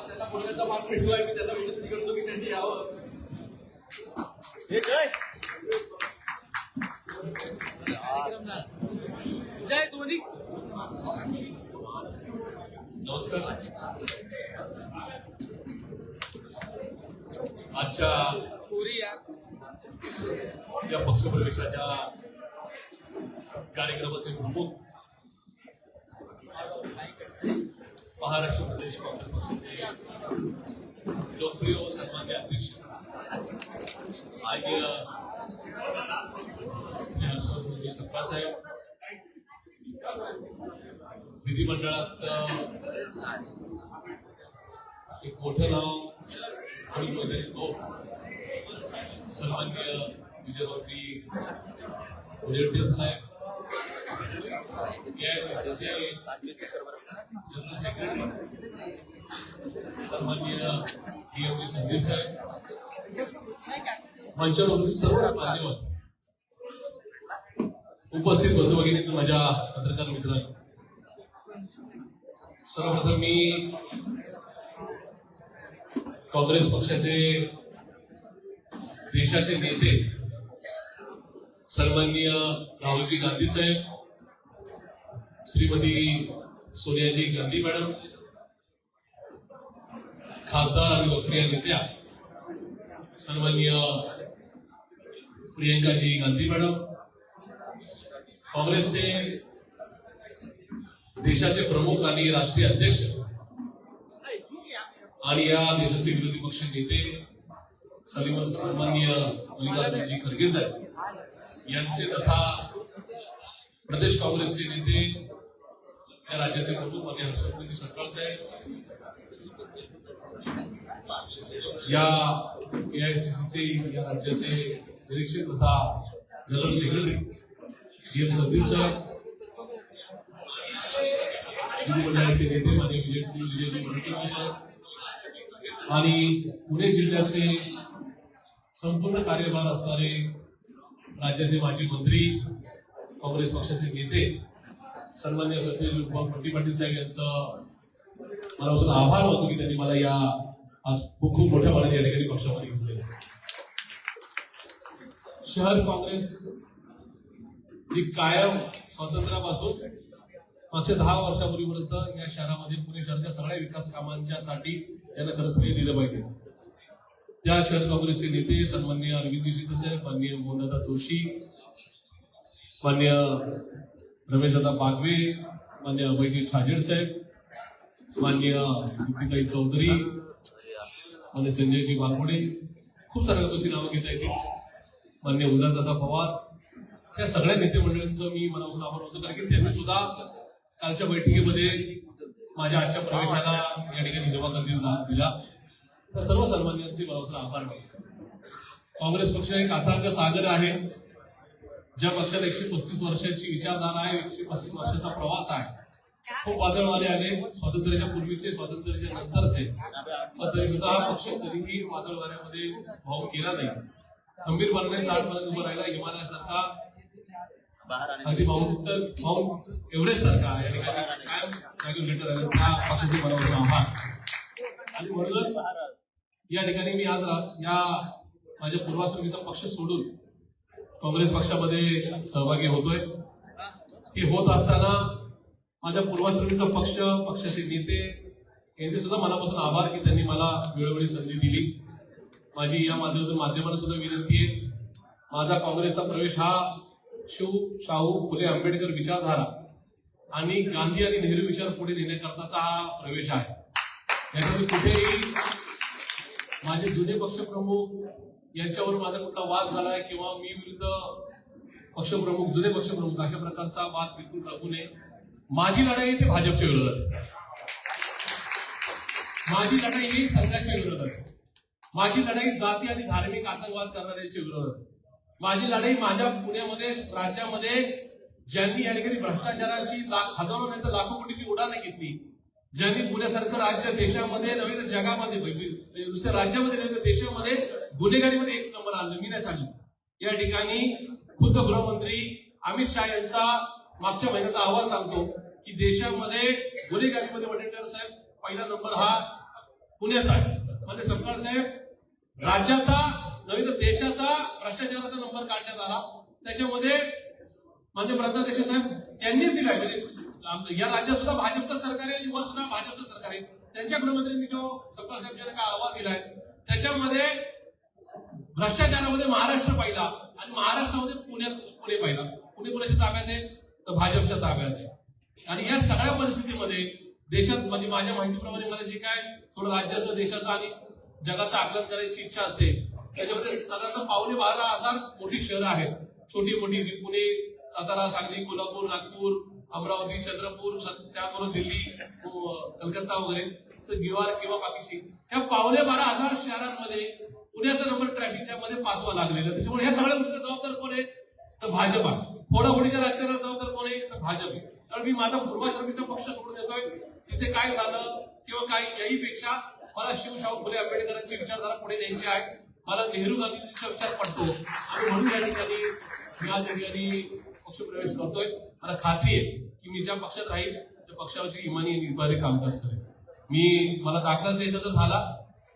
त्यांना बोलण्याचा मान मिळतो आहे. मी त्यांना विनंती करतो की त्यांनी यावं. जय जय दोन्ही नमस्कार. आजच्या पोरी यार या पक्षप्रवेशाच्या कार्यक्रमाचे प्रमुख महाराष्ट्र प्रदेश काँग्रेस पक्षाचे लोकप्रिय व सन्मान्य अध्यक्ष आदरणीय श्री हर्षवर्धनजी सपकाळ साहेब, विधिमंडळात एक मोठं नाव म्हणून वगैरे तो सन्माननीय विजयवंती वडेट्टीवार साहेब, एआयसीसीचे जनरल सेक्रेटरी सन्माननीय DMG संदीप साहेब, मंचावर उपस्थित सर्व मान्यवर, उपस्थित बंधू भगिनी, माझ्या पत्रकार मित्रांनो, सर्वप्रथम मी काँग्रेस पक्षाचे देशाचे नेते सन्माननीय राहुलजी गांधी साहेब, श्रीमती सोनियाजी गांधी मॅडम, खासदार आणि लोकप्रिय नेत्या सन्माननीय प्रियंकाजी गांधी मॅडम, काँग्रेसचे देशाचे प्रमुख आणि राष्ट्रीय अध्यक्ष आणि या देशाचे विरोधी पक्ष नेते सन्माननीय मल्लिकार्जुनजी खरगे साहेब यांचे तथा प्रदेश काँग्रेसचे नेते या राज्याचे प्रमुख माननीय हर्षवर्धनजी सरकार साहेब, या एआयसीसीचे या राज्याचे निरीक्षक तथा जनरल सेक्रेटरी DM संदीप साहेब, मंडळाचे नेते माननीय विजयजी वडेट्टीवार साहेब आणि पुणे जिल्ह्याचे संपूर्ण कार्यभार असणारे राज्याचे माजी मंत्री, काँग्रेस पक्षाचे नेते सन्माननीय सत्यजित बंटी पाटील साहेब यांचं मनापासून आभार मानतो की त्यांनी मला या आज खूप मोठ्या प्रमाणात या ठिकाणी पक्षामध्ये घेतलेलं आहे. शहर काँग्रेस जी कायम स्वातंत्र्यापासून मागच्या 10 वर्षापूर्वीपर्यंत या शहरामध्ये पुणे शहराच्या सगळ्या विकास कामांच्यासाठी त्यांना खरंच श्रेय दिलं पाहिजे. त्या शहर काँग्रेसचे नेते सन्माननीय अरविंद शिंदे साहेब, माननीय मोहनदादा जोशी, माननीय रमेशदादा बागवे, माननीय अभयजी छाजेड साहेब, माननीय दीपिकाई चौधरी, माननीय संजयजी बालगुडे, खूप साऱ्या लोकांची नावं घेता येतील, माननीय उल्हासदादा पवार, त्या सगळ्या नेते मंडळींचं मी मनापासून आभार मानतो कारण की त्यांनी सुद्धा कालच्या बैठकीमध्ये माझ्या आजच्या प्रवेशाला या ठिकाणी हिरवा दिला. त्या सर्व सन्मान्यांचे मनापासून आभार मानतो. काँग्रेस पक्ष एक अथांग सागर आहे. ज्या पक्षाला 135 वर्षाची विचारधारा आहे, 135 वर्षाचा प्रवास आहे. खूप वादळ वारे आले, स्वातंत्र्याच्या पूर्वीचे, स्वातंत्र्याच्या नंतरचे, पण तरी सुद्धा हा पक्ष कधीही वादळ वाऱ्यामध्ये भाव केला नाही. खंबीरपणे ताटपणे उभं राहिला. हिमालयासारखा, अगदी माउंट एव्हरेस्ट सारखा या ठिकाणी कायम जागेवर लेटर आहे. त्या पक्षाचे मनावर आभार. आणि म्हणूनच या ठिकाणी मी आज या माझ्या पूर्वाश्रमीचा पक्ष सोडून काँग्रेस पक्षामध्ये सहभागी होतोय. हे होत असताना माझ्या पूर्वाश्रमीचा पक्ष, पक्षाचे नेते यांचे सुद्धा मनापासून आभार की त्यांनी मला वेळोवेळी संधी दिली. माझी या माध्यमाला सुद्धा विनंती आहे, माझा काँग्रेसचा प्रवेश हा शाहू फुले आंबेडकर विचारधारा आणि गांधी आणि नेहरू विचार पुढे नेण्याकरताचा हा प्रवेश आहे. याच्यामध्ये कुठेही माझे जुने पक्षप्रमुख यांच्यावर माझा कुठला वाद झालाय किंवा मी विरुद्ध पक्षप्रमुख, जुने पक्षप्रमुख अशा प्रकारचा वाद बिलकुल लागू नये. माझी लढाई ती भाजपच्या विरोधात आहे. माझी लढाई ही संघाच्या विरोधात आहे. माझी लढाई जाती आणि धार्मिक आतंकवाद करणाऱ्यांच्या विरोधात आहे. माझी लढाई माझ्या पुण्यामध्ये, राज्यामध्ये ज्यांनी या ठिकाणी भ्रष्टाचाराची हजारो नाही तर लाखो कोटीची उडाणं घेतली, ज्यांनी पुण्यासारखं राज्य देशामध्ये नव्हे तर जगामध्ये, नुसत्या राज्यामध्ये नव्हे तर देशामध्ये गुन्हेगारीमध्ये 1 नंबर आणलं, मी नाही सांगितलं. या ठिकाणी खुद्द गृहमंत्री अमित शहा यांचा मागच्या महिन्याचा अहवाल सांगतो की देशामध्ये गुन्हेगारीमध्ये वडेट्टीवार साहेब पहिला नंबर हा पुण्याचा आहे. म्हणजे सरकार साहेब, राज्याचा नव्हे तर देशाचा भ्रष्टाचाराचा नंबर काढण्यात आला. त्याच्यामध्ये माननीय प्रधानाध्यक्ष साहेब त्यांनीच दिलाय. म्हणजे या राज्यात सुद्धा भाजपचं सरकार आहे आणि वर सुद्धा भाजपचं सरकार आहे. त्यांच्या गृहमंत्र्यांनी जो सरकार साहेबांना काय अहवाल दिलाय त्याच्यामध्ये भ्रष्टाचारामध्ये महाराष्ट्र पहिला आणि महाराष्ट्रामध्ये पुणे पहिला. पुणे कोणाच्या ताब्यात आहे तर भाजपच्या ताब्यात आहे. आणि या सगळ्या परिस्थितीमध्ये देशात, म्हणजे माझ्या माहितीप्रमाणे मला जे काय थोडं राज्याचं, देशाचं आणि जगाचं आकलन करायची इच्छा असते, त्याच्यामध्ये साधारण 12,500 मोठी शहरं आहेत. छोटी मोठी पुणे, सातारा, सांगली, कोल्हापूर, नागपूर, अमरावती, चंद्रपूर, त्याबरोबर दिल्ली, कलकत्ता वगैरे, तर न्यूयॉर्क किंवा बाकीची या 12,500 शहरांमध्ये पुण्याचा नंबर ट्रॅफिकच्या मध्ये 5वा लागलेला. त्याच्यामुळे ह्या सगळ्या गोष्टी जबाबदार कोण आहे तर भाजप आहे. फोडाफोडीच्या राजकारणात जबाबदार कोण आहे तर भाजप आहे. कारण मी माझा पूर्वाश्रमीचा पक्ष सोडून देतोय. तिथे काय झालं किंवा काय याहीपेक्षा मला शाहू फुले आंबेडकरांची विचारधारा पुढे न्यायची आहे. मला नेहरू गांधीजींचा विचार पडतो आणि म्हणून या ठिकाणी मी आज या ठिकाणी पक्षप्रवेश करतोय. मला खात्री आहे की मी ज्या पक्षात राहील त्या त्या पक्षाची इमानी आणि इमानी कामकाज करेल. मला दाखलाच द्यायचा जर झाला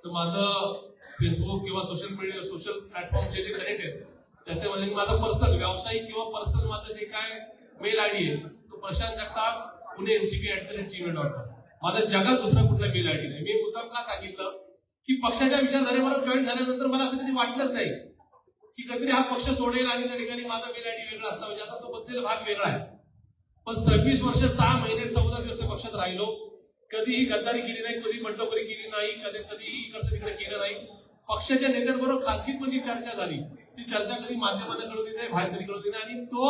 तर माझं फेसबुक किंवा सोशल प्लॅटफॉर्मचे जे कनेक्ट आहेत त्याच्यामध्ये माझं पर्सनल व्यावसायिक किंवा पर्सनल माझं जे काय मेल आयडी आहे तो प्रशांत जगताप पुणे ncp@gmail.com. माझा जगात दुसरा कुठला मेल आयडी नाही. मी मुद्दाम का सांगितलं की पक्षाच्या विचारधारेवर जॉईन झाल्यानंतर मला असं कधी वाटलंच नाही की कधीतरी हा पक्ष सोडेल आणि त्या ठिकाणी माझा मेल आयडी वेगळा असला म्हणजे आता तो बदलेला भाग वेगळा आहे. पण 26 वर्ष 6 महिने 14 दिवस पक्षात राहिलो. कधीही गद्दारी केली नाही, कधी बंडखोरी केली नाही, कधीही इकडचं तिकडे केलं नाही. पक्षाच्या नेत्यांबरोबर खासगीत जी चर्चा झाली ती चर्चा कधी माध्यमांना कळवली नाही, बाहेर कधी कळवली नाही आणि तो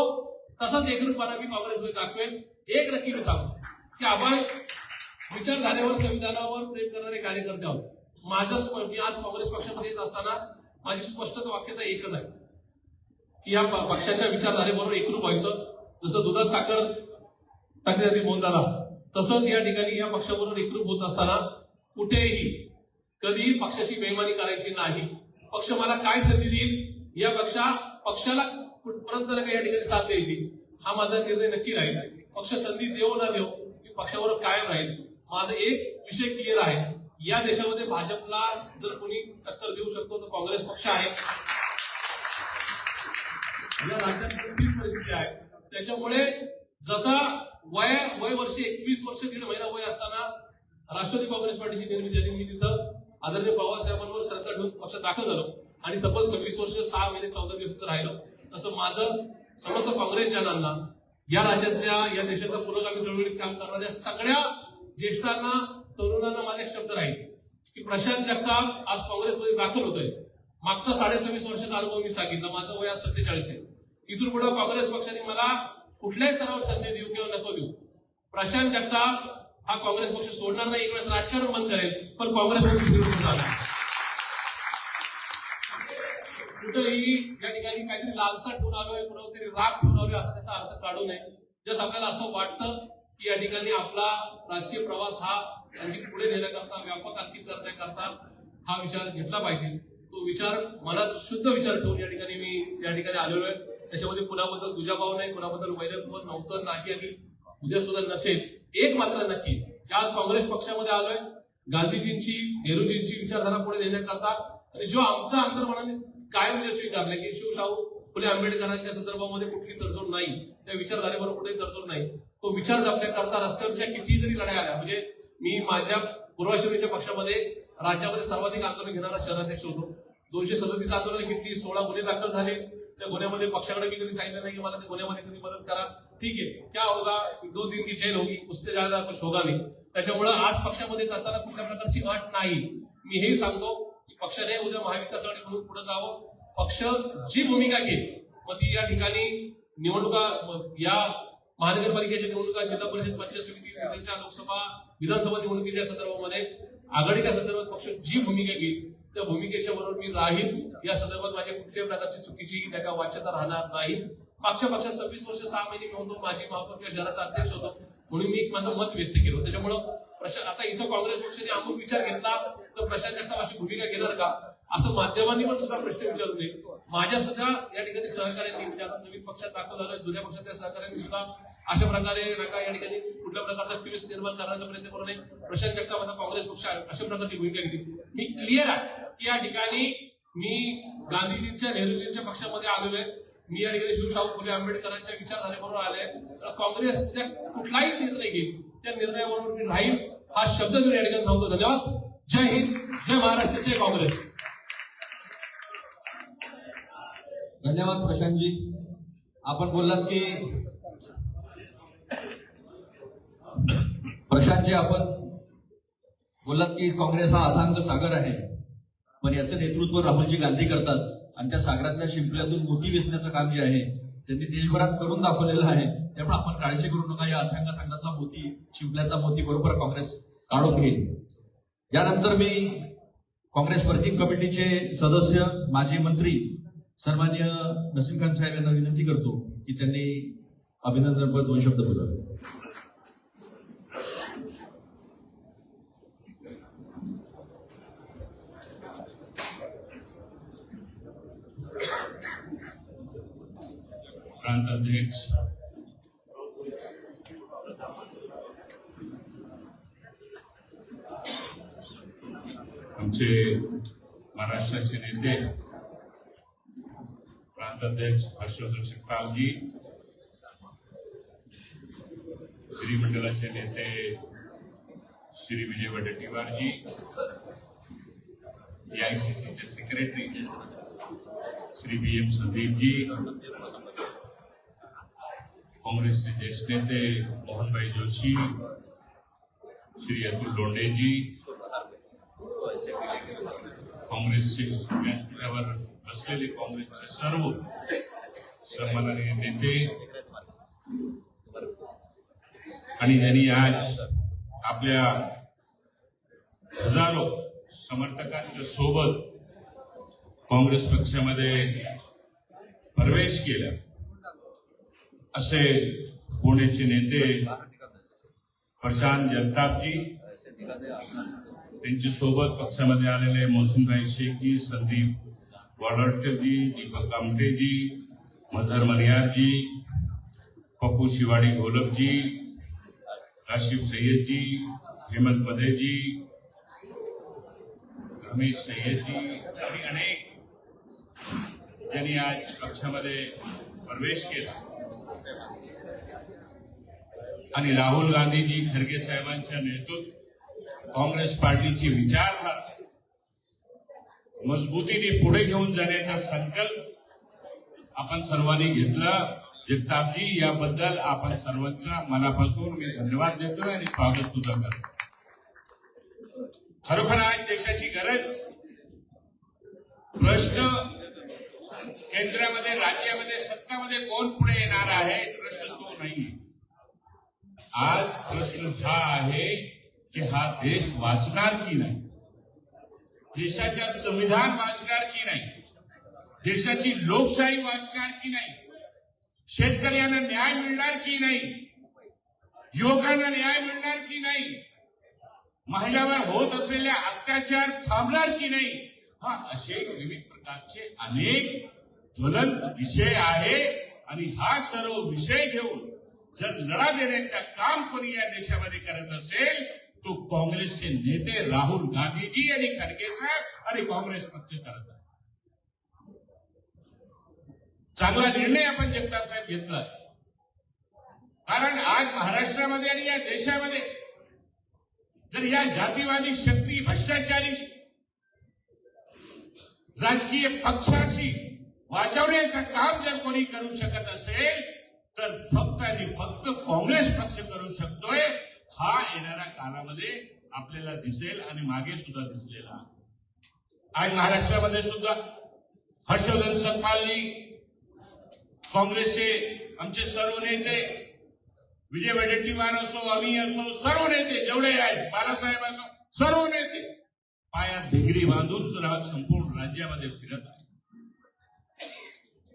तसाच एकरूपपणा मी काँग्रेसमध्ये दाखवेल. एक नक्की मी सांगतो की आपण विचारधारेवर संविधानावर प्रेम करणारे कार्यकर्ते आहोत. मी आज काँग्रेस पक्षामध्ये येत असताना माझी स्पष्ट वाक्यता एकच आहे की या पक्षाच्या विचारधारेबरोबर एकरूप व्हायचं. जसं दुधात साखर टाकली जाते मोहनदादा तसंच या ठिकाणी या पक्षाबरोबर एकरूप होत असताना कुठेही कधीही पक्षाची बेईमानी करायची नाही. पक्ष मला काय संधी देईल या पक्षाला कुठपर्यंत या ठिकाणी साथ द्यायची हा माझा निर्णय नक्की राहील. पक्ष संधी देऊ ना देऊ मी पक्षाबरोबर कायम राहील. माझा एक विषय क्लिअर आहे, या देशामध्ये भाजपला जर कोणी टक्कर देऊ शकतो तर काँग्रेस पक्ष आहे. या राज्यात तीच परिस्थिती आहे. त्याच्यामुळे जसा वय वर्ष 21 वर्ष 1.5 महिना वय असताना राष्ट्रवादी काँग्रेस पार्टीची निर्मिती झाली. मी तिथं आदरणीय पवारसाहेबांवर सरकार ठेवून पक्षात दाखल झालो आणि तब्बल 26 वर्ष 6 महिने 14 दिवस राहिलो. तसं माझं समस्त काँग्रेस जनांना या राज्यातल्या या देशातल्या पुरोगामी चळवळीत काम करणाऱ्या सगळ्या ज्येष्ठांना तरुणांना माझा एक शब्द राहील की प्रशांत जगताप आज काँग्रेसमध्ये दाखल होतोय. मागचा 26.5 वर्षाचा अनुभव मी सांगितलं. माझं वय आज 47 आहे. इथून पुढे काँग्रेस पक्षाने मला कुठल्याही स्तरावर संधी देऊ किंवा नको देऊ प्रशांत जगताप हा काँग्रेस पक्ष सोडणार नाही. एक वेळेस राजकारण बंद करेल पण काँग्रेस कुठेही या ठिकाणी काहीतरी लालसा ठेवून आलोय, कुठेतरी राग ठेवून आलोय असा त्याचा अर्थ काढू नये. जसं आपल्याला असं वाटतं की या ठिकाणी आपला राजकीय प्रवास हा आणखी पुढे नेण्याकरता व्यापक आणखी करण्याकरता हा विचार घेतला पाहिजे. तो विचार मनात शुद्ध विचार ठेवून मी या ठिकाणी आलेलो आहे. त्याच्यामध्ये कुणाबद्दल दुजाभाव नाही, कुणाबद्दल वैरत्व नव्हतं नाही आणि उद्या सुद्धा नसेल. एक मात्र नक्की आज काँग्रेस पक्षामध्ये आलोय गांधीजींची नेहरूजींची विचारधारा पुढे नेण्याकरता आणि जो आमचा अंतर्मनाने कायम जे स्वीकारले की शिवशाहू फुले आंबेडकरांच्या संदर्भामध्ये कुठली तडजोड नाही, त्या विचारधारेबरोबर कुठेही तडजोड नाही. तो विचार जपण्याकरता रस्त्यावरच्या किती जरी लढाई आल्या म्हणजे मी माझ्या पूर्वाश्रमीच्या पक्षामध्ये राज्यामध्ये सर्वाधिक आंदोलन घेणारा शहराध्यक्ष होतो. 237 आंदोलन घेतली, 16 गुन्हे दाखल झाले. त्या गुन्ह्यामध्ये पक्षाकडे मी कधी सांगितलं नाही की मला त्या गुन्ह्यामध्ये कधी मदत करा. ठीक आहे, क्या होगा 2 दिन की जेल होगी, उससे ज्यादा कुछ होगा नाही. त्याच्यामुळे आज पक्षामध्ये असताना कुठल्या प्रकारची अट नाही. मी हेही सांगतो की पक्षाने उद्या महाविकास आघाडी म्हणून पुढे जावं. पक्ष जी भूमिका घेईल मग ती या ठिकाणी निवडणुका या महानगरपालिकेच्या निवडणुका, जिल्हा परिषद, पंचायत समिती, लोकसभा, विधानसभा निवडणुकीच्या संदर्भामध्ये आघाडीच्या संदर्भात पक्ष जी भूमिका घेईल त्या भूमिकेच्या बरोबर मी राहील. या संदर्भात माझ्या कुठल्याही प्रकारची चुकीची त्या वाच्यता राहणार नाही. मागच्या पक्षात 26 वर्ष 6 महिने मी होतो, माझी महापौर किंवा शहराचा अध्यक्ष होतो म्हणून मी माझं मत व्यक्त केलं. त्याच्यामुळं आता इथं काँग्रेस पक्षाने अमुक विचार घेतला तर प्रशांत जगताप अशी भूमिका घेणार का असं माध्यमांनी पण सुद्धा प्रश्न विचारू नये. माझ्या सुद्धा या ठिकाणी सहकार्यांनी म्हणजे आता नवीन पक्षात दाखल झालोय, जुन्या पक्षातल्या सहकार्यांनी सुद्धा अशा प्रकारे नका या ठिकाणी कुठल्या प्रकारचा क्विज निर्माण करण्याचा प्रयत्न करू नये. प्रशांत जगताप आता काँग्रेस पक्ष अशा प्रकारची भूमिका घेतली. मी क्लिअर आहे की या ठिकाणी मी गांधीजींच्या नेहरूजींच्या पक्षामध्ये आलेलो आहे. मी या ठिकाणी शिवशाहू फुले आंबेडकरांच्या विचारधारेबरोबर आले. काँग्रेस कुठलाही निर्णय घेईल त्या निर्णयाबरोबर मी राहील हा शब्द मी या ठिकाणी थांबतो. धन्यवाद. जय हिंद, जय महाराष्ट्र, जय काँग्रेस. धन्यवाद प्रशांतजी. आपण बोललात की प्रशांतजी आपण बोललात की काँग्रेस हा अथांग सागर आहे पण याचं नेतृत्व राहुलजी गांधी करतात आणि त्या सागरातल्या शिंपल्यातून मोती वेचण्याचं काम जे आहे त्यांनी देशभरात करून दाखवलेलं आहे. त्यामुळे आपण काळजी करू नका. या अथांग सागरातला मोती, शिंपल्यातला मोती बरोबर काँग्रेस काढून घेईल. यानंतर मी काँग्रेस वर्किंग कमिटीचे सदस्य माजी मंत्री सन्माननीय नसीम खान साहेब यांना विनंती करतो की त्यांनी अभिनंदनपर 2 शब्द बोलावे. प्रांत अध्यक्ष आमचे महाराष्ट्राचे नेते प्रांताध्यक्ष हर्षवर्धन सकपालजी, विधिमंडळाचे नेते श्री विजय वडेट्टीवारजी, एआयसीसीचे सेक्रेटरी श्री BM संदीपजी, काँग्रेसचे ज्येष्ठ नेते मोहनभाई जोशी, श्री अतुल लोंढेजी, काँग्रेसचे व्यासपीठावर बसलेले काँग्रेसचे सर्व सन्माननीय नेते आणि यांनी आज आपल्या हजारो समर्थकांच्या सोबत काँग्रेस पक्षामध्ये प्रवेश केला असे पुण्याचे नेते प्रशांत जगतापजी, त्यांच्या सोबत पक्षामध्ये आलेले मोहसिनभाई शेखजी, संदीप वाडवटकरजी, दीपक कामटेजी, मजहर मनियारजी, पप्पू शिवाड़ी घोलपजी, काशिफ सय्यदजी, हेमंत पदेजी, रमेश सय्यदजी आणि अनेक ज्यांनी आज पक्षामध्ये प्रवेश केला आणि राहुल गांधीजी खरगे साहेबांच्या नेतृत्व काँग्रेस पार्टीची विचारधारा मजबूतीने पुढे घेऊन जाण्याचा संकल्प आपण सर्वांनी घेतला. जगतापजी, याबद्दल आपण सर्वांचा मनापासून मी धन्यवाद देतोय आणि स्वागत सुद्धा करतो. खरोखर आज देशाची गरज, प्रश्न केंद्रामध्ये राज्यामध्ये सत्तामध्ये कोण पुढे येणार आहे प्रश्न तो नाही. आज प्रश्न हा आहे की हा देश वाचणार की नाही, देशाच्या संविधान वाचणार की नाही, देशाची लोकशाही वाचणार की नाही, शेतकऱ्यांना न्याय मिळणार की नाही, युवकांना न्याय मिळणार की नाही, महिलांवर होत असलेल्या अत्याचार थांबणार की नाही. हा असे विविध प्रकारचे अनेक ज्वलंत विषय आहे आणि हा सर्व विषय घेऊन जर लढा देण्याचं काम कोणी या देशामध्ये करत असेल तो काँग्रेसचे नेते राहुल गांधीजी आणि खरगे साहेब आणि काँग्रेस पक्ष करत आहे. चांगला निर्णय आपण जगताप साहेब घेतला, कारण आज महाराष्ट्रामध्ये आणि या देशामध्ये जर या जातीवादी शक्ती, भ्रष्टाचारी राजकीय पक्षाशी वाचवण्याचं काम जर कोणी करू शकत असेल तर फक्त आणि फक्त काँग्रेस पक्ष करू शकतोय. हा येणाऱ्या काळामध्ये आपल्याला दिसेल आणि मागे सुद्धा दिसलेला. आज महाराष्ट्रामध्ये सुद्धा हर्षवर्धन सकपालजी, काँग्रेसचे आमचे सर्व नेते, विजय वडेट्टीवार असो, आम्ही असो, सर्व नेते जेवढे आहेत, बालासाहेब असो, सर्व नेते पायात भिंगरी बांधून संपूर्ण राज्यामध्ये फिरत आहे.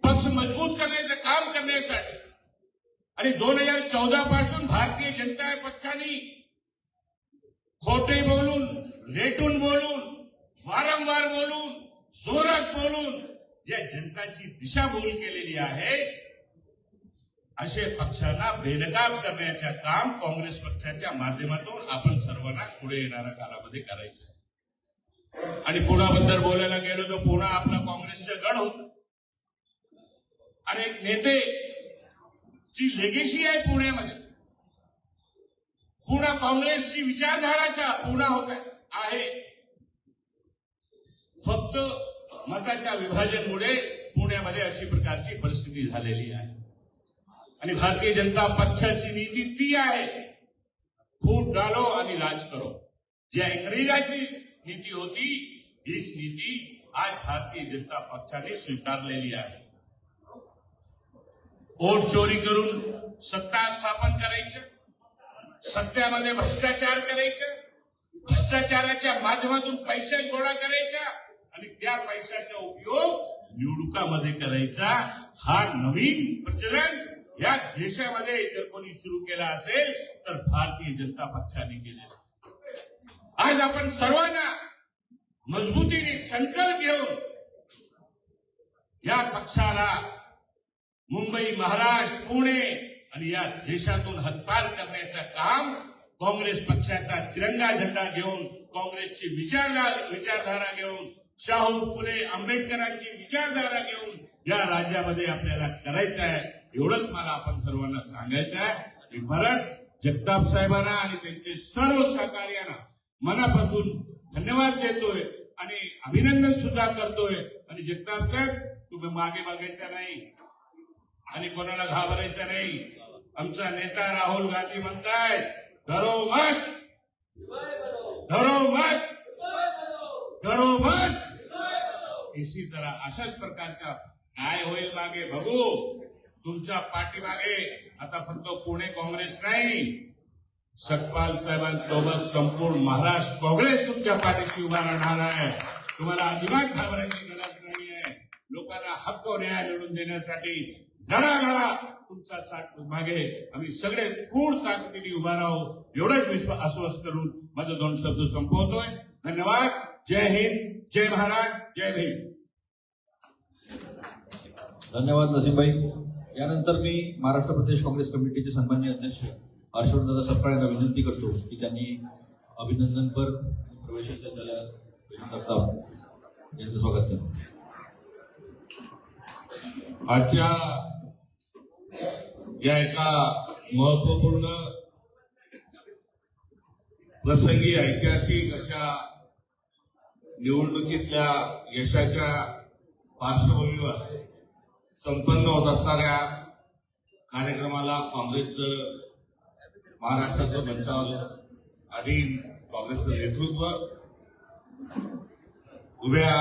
पक्ष मजबूत करण्याचं काम करण्यासाठी आणि 2014 पासून भारतीय जनता पक्षाने खोटे बोलून, रेटून बोलून, वारंवार बोलून, जोरात बोलून ज्या जनताची दिशाभूल केलेली आहे असे पक्षांना बेनकाब करण्याचे काम काँग्रेस पक्षाच्या माध्यमातून आपण सर्वांना पुढे येणाऱ्या काळामध्ये करायचं आहे. आणि पुण्याबद्दल बोलायला गेलो तर पुणा आपला काँग्रेसचा गड होता आणि एक नेते ची लेगेसी आहे पुण्यामध्ये. पुणा काँग्रेसची विचारधाराचा पुणा होत आहे. फक्त मताच्या विभाजनामुळे पुण्यामध्ये अशी प्रकारची परिस्थिती झालेली आहे आणि भारतीय जनता पक्षाची नीती ती आहे, फूट डालो आणि राज करो. जी इंग्रजाची नीती होती हीच नीती आज भारतीय जनता पक्षाने स्वीकारलेली आहे. वोट चोरी करून सत्ता स्थापन करायचं, सत्तेमध्ये भ्रष्टाचार करायचं, भ्रष्टाचाराच्या माध्यमातून पैसे गोळा करायचा आणि त्या पैशाचा उपयोग निवडणुकामध्ये करायचा. हा नवीन प्रचलन या देशामध्ये जर कोणी सुरू केला असेल तर भारतीय जनता पक्षाने केलेला. आज आपण सर्वांना मजबूतीने संकल्प घेऊन या पक्षाला मुंबई, महाराष्ट्र, पुणे आणि या देशातून हद्दपार करण्याचं काम काँग्रेस पक्षाचा तिरंगा झेंडा घेऊन, काँग्रेसची विचारधारा घेऊन, शाहू फुले आंबेडकरांची विचारधारा घेऊन या राज्यामध्ये आपल्याला करायचं आहे. एवढंच मला आपण सर्वांना सांगायचं आहे. मी परत जगताप साहेबांना आणि त्यांचे सर्व सहकार्यांना मनापासून धन्यवाद देतोय आणि अभिनंदन सुद्धा करतोय. आणि जगताप साहेब, तुम्ही मागे बघायचं नाही आणि कोणाला घाबरायचं नाही. आमचा नेता राहुल गांधी म्हणतायत, डरो मत, डरो मत, डरो मत. इसी तरह अशाच प्रकारचा काय होईल मागे बघू. तुमच्या पाठीमागे आता फक्त पुणे काँग्रेस नाही, सतपाल साहेबांसोबत संपूर्ण महाराष्ट्र काँग्रेस तुमच्या पाठीशी उभा राहणार आहे. तुम्हाला अजिबात घाबरायची गरज नाहीये. लोकांना हक्क न्याय मिळवून देण्यासाठी लढा तुमचा साथ मागे आम्ही सगळे पूर्ण ताकदीने उभा राहू. एवढंच विश्वास आश्वास करून माझं 2 शब्द संपवतोय. धन्यवाद. जय हिंद, जय महाराष्ट्र, जय भीम. धन्यवाद नसीमभाई. यानंतर मी महाराष्ट्र प्रदेश काँग्रेस कमिटीचे सन्माननीय अध्यक्ष हर्षवर्धनदादा सपकाळ यांना विनंती करतो की त्यांनी अभिनंदनपर प्रवेशाच्या प्रस्ताव यांचं स्वागत करा. आजच्या या एका महत्वपूर्ण प्रसंगी ऐतिहासिक अशा निवडणुकीतल्या यशाच्या पार्श्वभूमीवर संपन्न होत असणाऱ्या कार्यक्रमाला काँग्रेसचं महाराष्ट्राचं मंचावर अधीन काँग्रेसचं नेतृत्व, उभ्या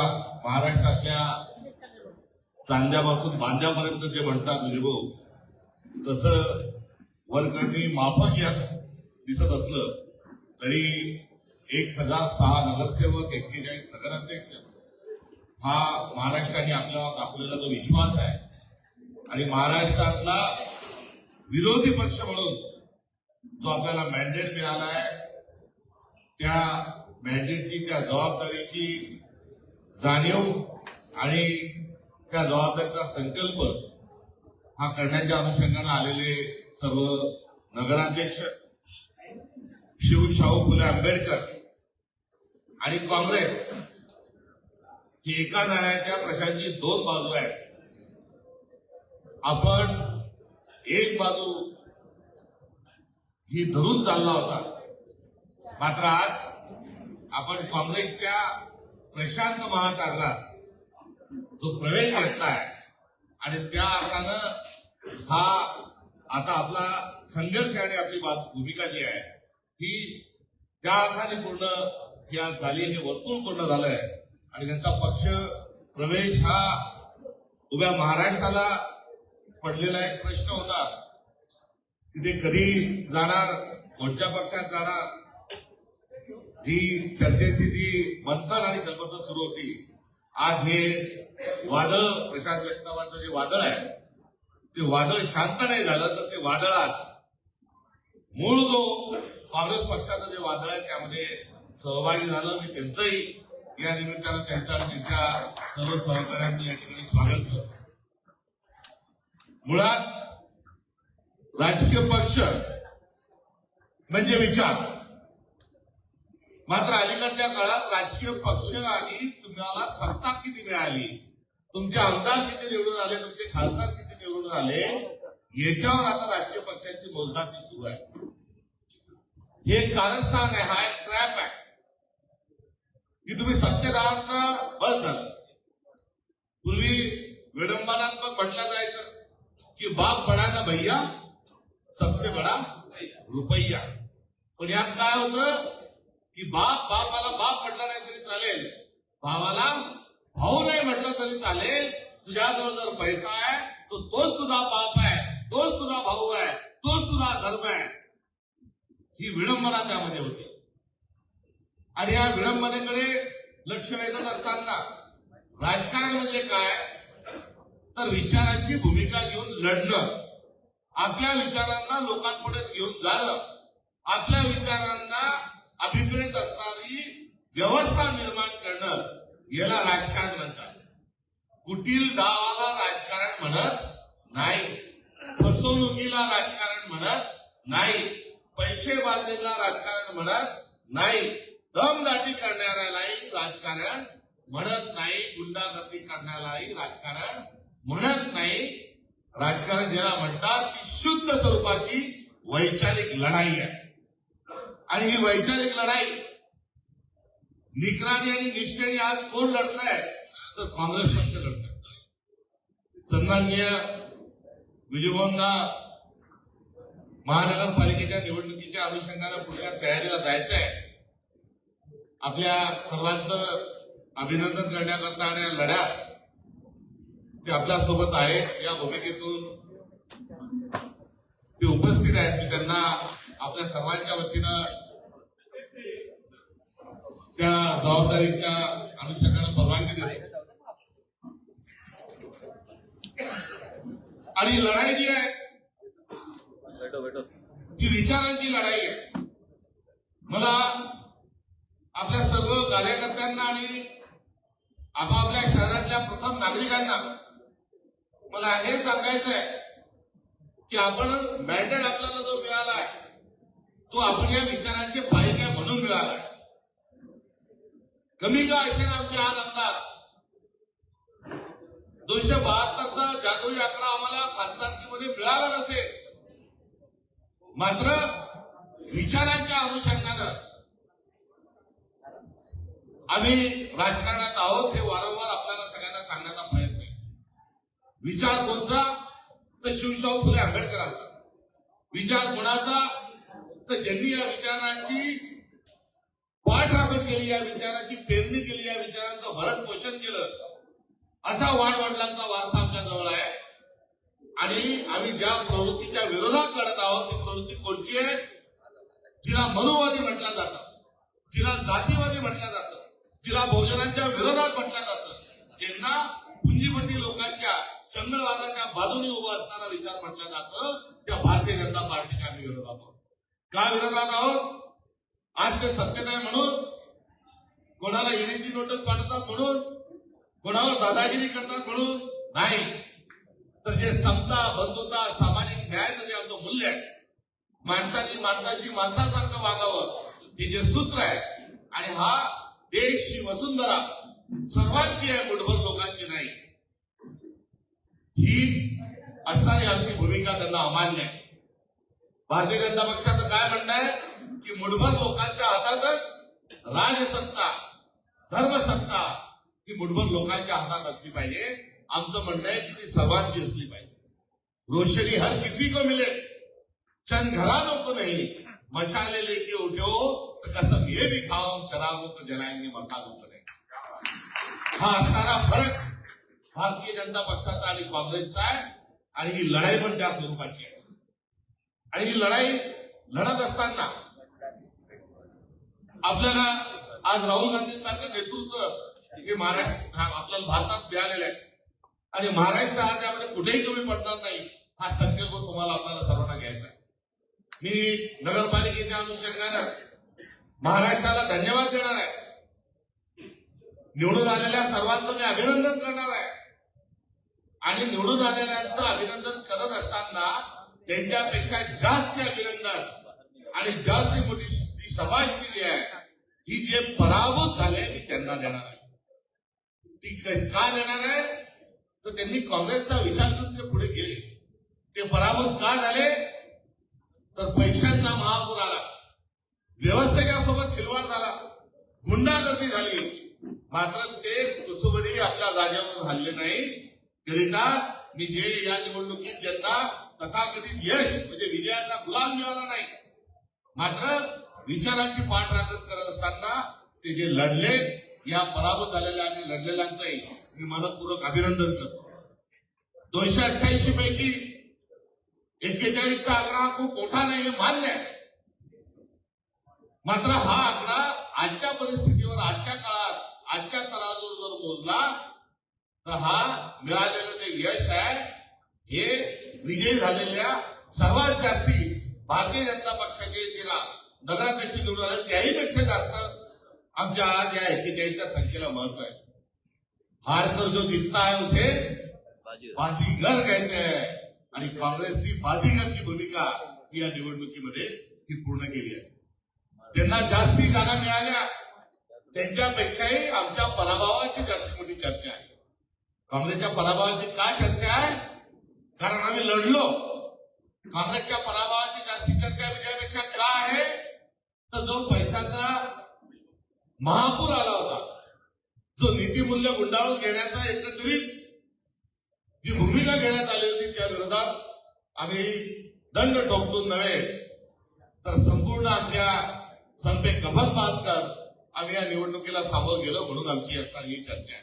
महाराष्ट्रातल्या चांद्यापासून बांद्यापर्यंत जे म्हणतात विभाऊ, तसं वरकरणी माफक यास दिसत असलं तरी 1006 नगरसेवक, 41 नगराध्यक्ष हा महाराष्ट्राने आपल्यावर दाखवलेला जो विश्वास आहे आणि महाराष्ट्रातला विरोधी पक्ष म्हणून जो आपल्याला मॅन्डेट मिळाला आहे, त्या मॅन्डेटची, त्या जबाबदारीची जाणीव आणि त्या जबाबदारीचा संकल्प हा करण्याच्या अनुषंगाने आलेले सर्व नगराध्यक्ष, शाहू फुले आंबेडकर आणि काँग्रेस ही एका नाण्याच्या प्रशांची 2 बाजू आहेत. आपण एक बाजू ही धरून चालला होता, मात्र आज आपण काँग्रेसच्या प्रशांत महासागरात जो प्रवेश घेतलाय आणि त्या अर्थानं हा आता आपला संघर्ष आणि आपली भूमिका जी आहे ही त्या अर्थाने पूर्ण ही आज झाली, हे वर्तुळ पूर्ण झालंय. आणि त्यांचा पक्ष प्रवेश हा उभ्या महाराष्ट्राला पडलेला एक प्रश्न होता की ते कधी जाणार, कोणत्या पक्षात जाणार, जी चर्चेची जी मंथन आणि कल्पना सुरू होती. आज हे वादळ, प्रशांत जगतापाचं जे वादळ आहे ते वादळ शांत नाही झालं तर ते वादळ आज मूळ जो काँग्रेस पक्षाचं जे वादळ आहे त्यामध्ये सहभागी झालं. मी त्यांचंही या निमित्तानं त्यांच्या आणि त्यांच्या सर्व सहकाऱ्यांचं या ठिकाणी स्वागत करतो. मुळात राजकीय पक्ष म्हणजे विचार, मात्र अलीकडच्या काळात राजकीय पक्ष आणि तुम्हाला सत्ता किती मिळाली, तुमचे आमदार किती निवडून आले, तुमचे खासदार किती निवडून आले, याच्यावर आता राजकीय पक्षाची मोजदाती सुरू आहे. हे एक कारस्थान आहे, हा एक ट्रॅप आहे की तुम्ही सत्तेत आहात ना बस झालं. पूर्वी विडंबनात्मक म्हटलं जायचं की बाप बडा ना भैया सबसे बडा रुपैया. पण यात काय होतं की बापाला बाप म्हटलं नाही तरी चालेल, भावाला भाऊ नाही म्हटलं तरी चालेल. तुझ्याजवळ जर पैसा आहे तो तोच तुझा बाप आहे, तोच तुझा भाऊ आहे, तोच तुझा धर्म आहे. ही विडंबना त्यामध्ये होती. आणि या विडंबनेकडे लक्ष वेधत असताना राजकारण म्हणजे काय तर विचारांची भूमिका घेऊन लढणं, आपल्या विचारांना लोकांपुढे घेऊन जाणं, आपल्या विचारांना अभिप्रेत असणारी व्यवस्था निर्माण करणं, याला राजकारण म्हणतात. कुटील डावाला राजकारण म्हणत नाही, फसवणुकीला राजकारण म्हणत नाही, पैसे पैसेबाजीला राजकारण म्हणत नाही, दमदाटी करणाऱ्यालाही राजकारण म्हणत नाही, गुंडागर्दी करण्यालाही राजकारण म्हणत नाही. राजकारण ज्याला म्हणतात ती शुद्ध स्वरूपाची वैचारिक लढाई आहे. आणि ही वैचारिक लढाई निकराने आणि निष्ठेने आज कोण लढताय तर काँग्रेस पक्ष लढताय. सन्माननीय विजयभवनला महानगरपालिकेच्या निवडणुकीच्या अनुषंगाने पुढच्या तयारीला जायचं आहे. आपल्या सर्वांचं अभिनंदन करण्याकरता आणि या लढ्यात ते आपल्या सोबत आहेत. या भूमिकेतून ते उपस्थित आहेत. मी त्यांना आपल्या सर्वांच्या वतीनं त्या जबाबदारीच्या अनुषंगाने परवानगी देतो. आणि लढाई जी आहे ही विचारांची लढाई आहे. मला आपल्या सर्व कार्यकर्त्यांना आणि आपापल्या शहरातल्या प्रथम नागरिकांना मला हे सांगायचं आहे की आपण मॅन्डेट आपल्याला जो मिळाला आहे तो आपण या विचारांचे पायिका म्हणून मिळाला आहे. कमी का असे आमचे आज आमदार 272चा जादुई आकडा आम्हाला खासदारकीमध्ये मिळाला नसेल, मात्र विचारांच्या अनुषंगानं आम्ही राजकारणात आहोत हे वारंवार आपल्याला सगळ्यांना सांगण्याचा प्रयत्न आहे. विचार कोणता तर शिवशाहू फुले आंबेडकरांचा. विचार कोणाचा तर ज्यांनी या विचारांची पाठराखण केली, या विचाराची पेरणी केली, या विचारांचं भरण पोषण केलं, असा वाडवडिलांचा वारसा आमच्या जवळ आहे. आणि आम्ही ज्या प्रवृत्तीच्या विरोधात लढत आहोत ती प्रवृत्ती कोणची आहे? जिला मनुवादी म्हटलं जातं, जिला जातीवादी म्हटलं जातं, जिला बहुजनांच्या विरोधात म्हटलं जातं, ज्यांना पुंजीपती लोकांच्या चंगळवादाच्या बाजूने उभं असणारा विचार म्हटलं जातं, त्या भारतीय जनता पार्टीच्या आम्ही विरोधात आहोत. का विरोधात आहोत? आज ते सत्तेत आहे म्हणून, कोणाला ईडीची नोटीस पाठवतात म्हणून, कोणावर दादागिरी करतात म्हणून नाही, तर जे समता, बंधुता, सामाजिक न्यायाचं जे आमचं मूल्य आहे, माणसाची माणसाशी माणसासारखं वागावं, हे जे सूत्र आहे, आणि हा देश ही वसुंधरा सर्वांची आहे, मुठभर लोकांची नाही, ही असणारी आमची भूमिका त्यांना अमान्य आहे. भारतीय जनता पक्षाचं काय म्हणणं आहे की मुठभर लोकांच्या हातातच राजसत्ता, धर्मसत्ता ही मुठभर लोकांच्या हातात असली पाहिजे. आमचं म्हणणं आहे की ती सर्वांची असली पाहिजे. रोशनी हर किसी को मिले, चंद घरानों को नहीं, मशाले लेके उठो तो कसम ये भी खाओ, चरागों को जलाएंगे मकानों को नहीं. हा असणारा फरक भारतीय जनता पक्षाचा आणि काँग्रेसचा आहे. आणि ही लढाई पण त्या स्वरूपाची आहे. आणि ही लढाई लढत असताना आपल्याला आज राहुल गांधी सारखं नेतृत्व हे महाराष्ट्र आपल्याला भारतात मिळालेलं आहे. आणि महाराष्ट्र हा त्यामध्ये कुठेही कमी पडणार नाही, हा संकल्प तुम्हाला आपल्याला सर्वांना घ्यायचा आहे. मी नगरपालिकेच्या अनुषंगानं महाराष्ट्राला धन्यवाद देणार आहे. निवडून आलेल्या सर्वांचं मी अभिनंदन करणार आहे. आणि निवडून आलेल्यांचं अभिनंदन करत असताना त्यांच्यापेक्षा जास्त अभिनंदन आणि जास्त मोठी ती शाबासकी आहे ही जे पराभूत झाले मी त्यांना देणार आहे. ती का देणार आहे तर त्यांनी काँग्रेसचा विचार करून ते पुढे गेले. ते पराभूत का झाले तर पैशांचा महापूर आला, व्यवस्थेच्या सोबत खिलवाड झाला, गुंडागर्दी झाली, मात्र ते तुसुबरी आपल्या जागेवरून हल्ले नाही. करिता मी जे या निवडणुकीत ज्यांना तथाकथित यश म्हणजे विजयाचा गुलाम मिळाला नाही, मात्र विचारांची पाठराखण करत असताना ते जे लढले, या पराभूत झालेल्या आणि लढलेल्यांचंही मी मनपूर्वक अभिनंदन करतो. 288 पैकी 41चा आकडा खूप मोठा नाही हे मान्य आहे, मात्र हा आकडा आजच्या परिस्थितीवर, आजच्या काळात, आजच्या तराजूवर जर मोजला तर हा मिळालेलं जे यश आहे हे विजयी झालेल्या सर्वात जास्ती भारतीय जनता पक्षाचे जे नगराध्यक्ष निवडून आले त्याही पेक्षा जास्त आमच्या आज या 41च्या संख्येला महत्व आहे. हारकर जो जिंकता है उसे बाजीगर कहते हैं. आणि काँग्रेसची बाजीगरची भूमिका ही या निवडणुकीमध्ये ती पूर्ण केली आहे. त्यांना जास्ती जागा मिळाल्या त्यांच्यापेक्षाही आमच्या पराभवाची जास्त मोठी चर्चा आहे. काँग्रेसच्या पराभवाची का चर्चा आहे? कारण आम्ही लढलो. काँग्रेसच्या पराभवाची जास्ती चर्चा विजयापेक्षा का आहे? तर जो पैशाचा महापूर आला होता, जो नीतिमूल्य गुंडाळून घेण्याचा एकत्रित जी भूमिका घेण्यात आली होती, त्या विरोधात आम्ही दंड ठोकून नव्हे तर संपूर्ण आमच्या संपे कफत बांधकर आम्ही या निवडणुकीला सामोरं गेलो. म्हणून आमची असणारी ही चर्चा आहे.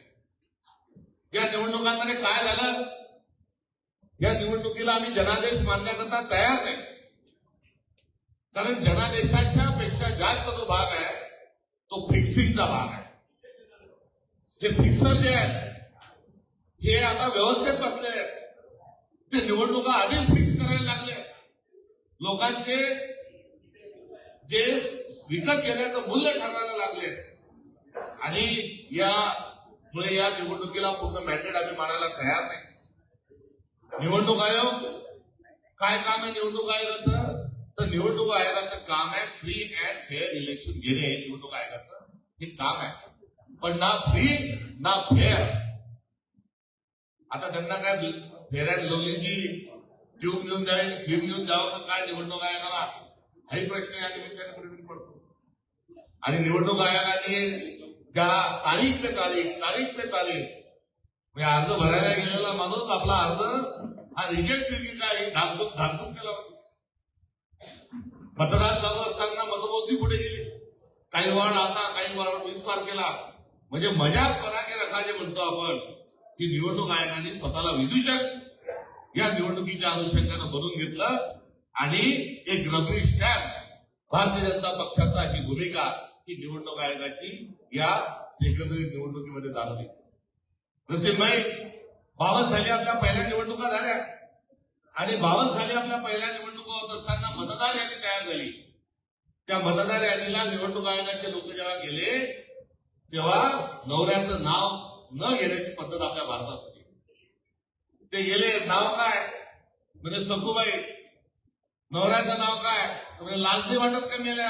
या निवडणुकांमध्ये काय झालं? या निवडणुकीला आम्ही जनादेश मानण्याकरता तयार नाही. कारण जनादेशाच्या पेक्षा जास्त जो भाग आहे तो फिक्सिंगचा भाग आहे. हे फिक्सर जे आहेत हे आता व्यवस्थेत बसले आहेत. ते निवडणुका आधीच फिक्स करायला लागले. लोकांचे जे विकत घेण्याचं मूल्य ठरवायला लागले आणि यामुळे या निवडणुकीला पूर्ण मॅन्डेट आम्ही मानायला तयार नाही. निवडणूक आयोग काय काम आहे निवडणूक आयोगाचं? तर निवडणूक आयोगाचं काम आहे फ्री अँड फेअर इलेक्शन घेणे. हे निवडणूक आयोगाचं हे काम आहे. पण ना फ्री ना फेअर. आता त्यांना काय फेअर अँड लवलीची ट्यूब नेऊन द्यावी, क्रीम नेऊन द्यावं काय निवडणूक आयोगाला? हाही प्रश्न या निमित्ताने कुठेतरी पडतो. आणि निवडणूक आयोगाने ज्या तारीख पे तारीख म्हणजे अर्ज भरायला गेलेला माणूस आपला अर्ज हा रिजेक्ट होईल की काय धाकधूक केला होता. मतदान चालू असताना मतमोजणी कुठे गेली? काही वार्ड आता, काही वार्ड 20 तारखेला. म्हणजे मजाक बना के रखा जे म्हणतो आपण, की निवडणूक आयोगाने स्वतःला विदूषक या निवडणुकीच्या अनुषंगानं बनवून घेतलं आणि एक रबरी स्टॅम्प भारतीय जनता पक्षाचा ही भूमिका ही निवडणूक आयोगाची या सेकंदरी निवडणुकीमध्ये जाणवली. नरसिंहभाई 52 साली आपल्या पहिल्या निवडणुका झाल्या आणि 52 साली आपल्या पहिल्या निवडणुका होत असताना मतदार यादी तयार झाली. त्या मतदार यादीला निवडणूक आयोगाचे लोक जेव्हा गेले तेव्हा नवऱ्याचं नाव न घेण्याची पद्धत आपल्या भारतात होती. ते गेले, नाव काय? म्हणजे सखूबाई. नवऱ्याचं नाव काय? म्हणजे लाजणी वाटत का मेल्या?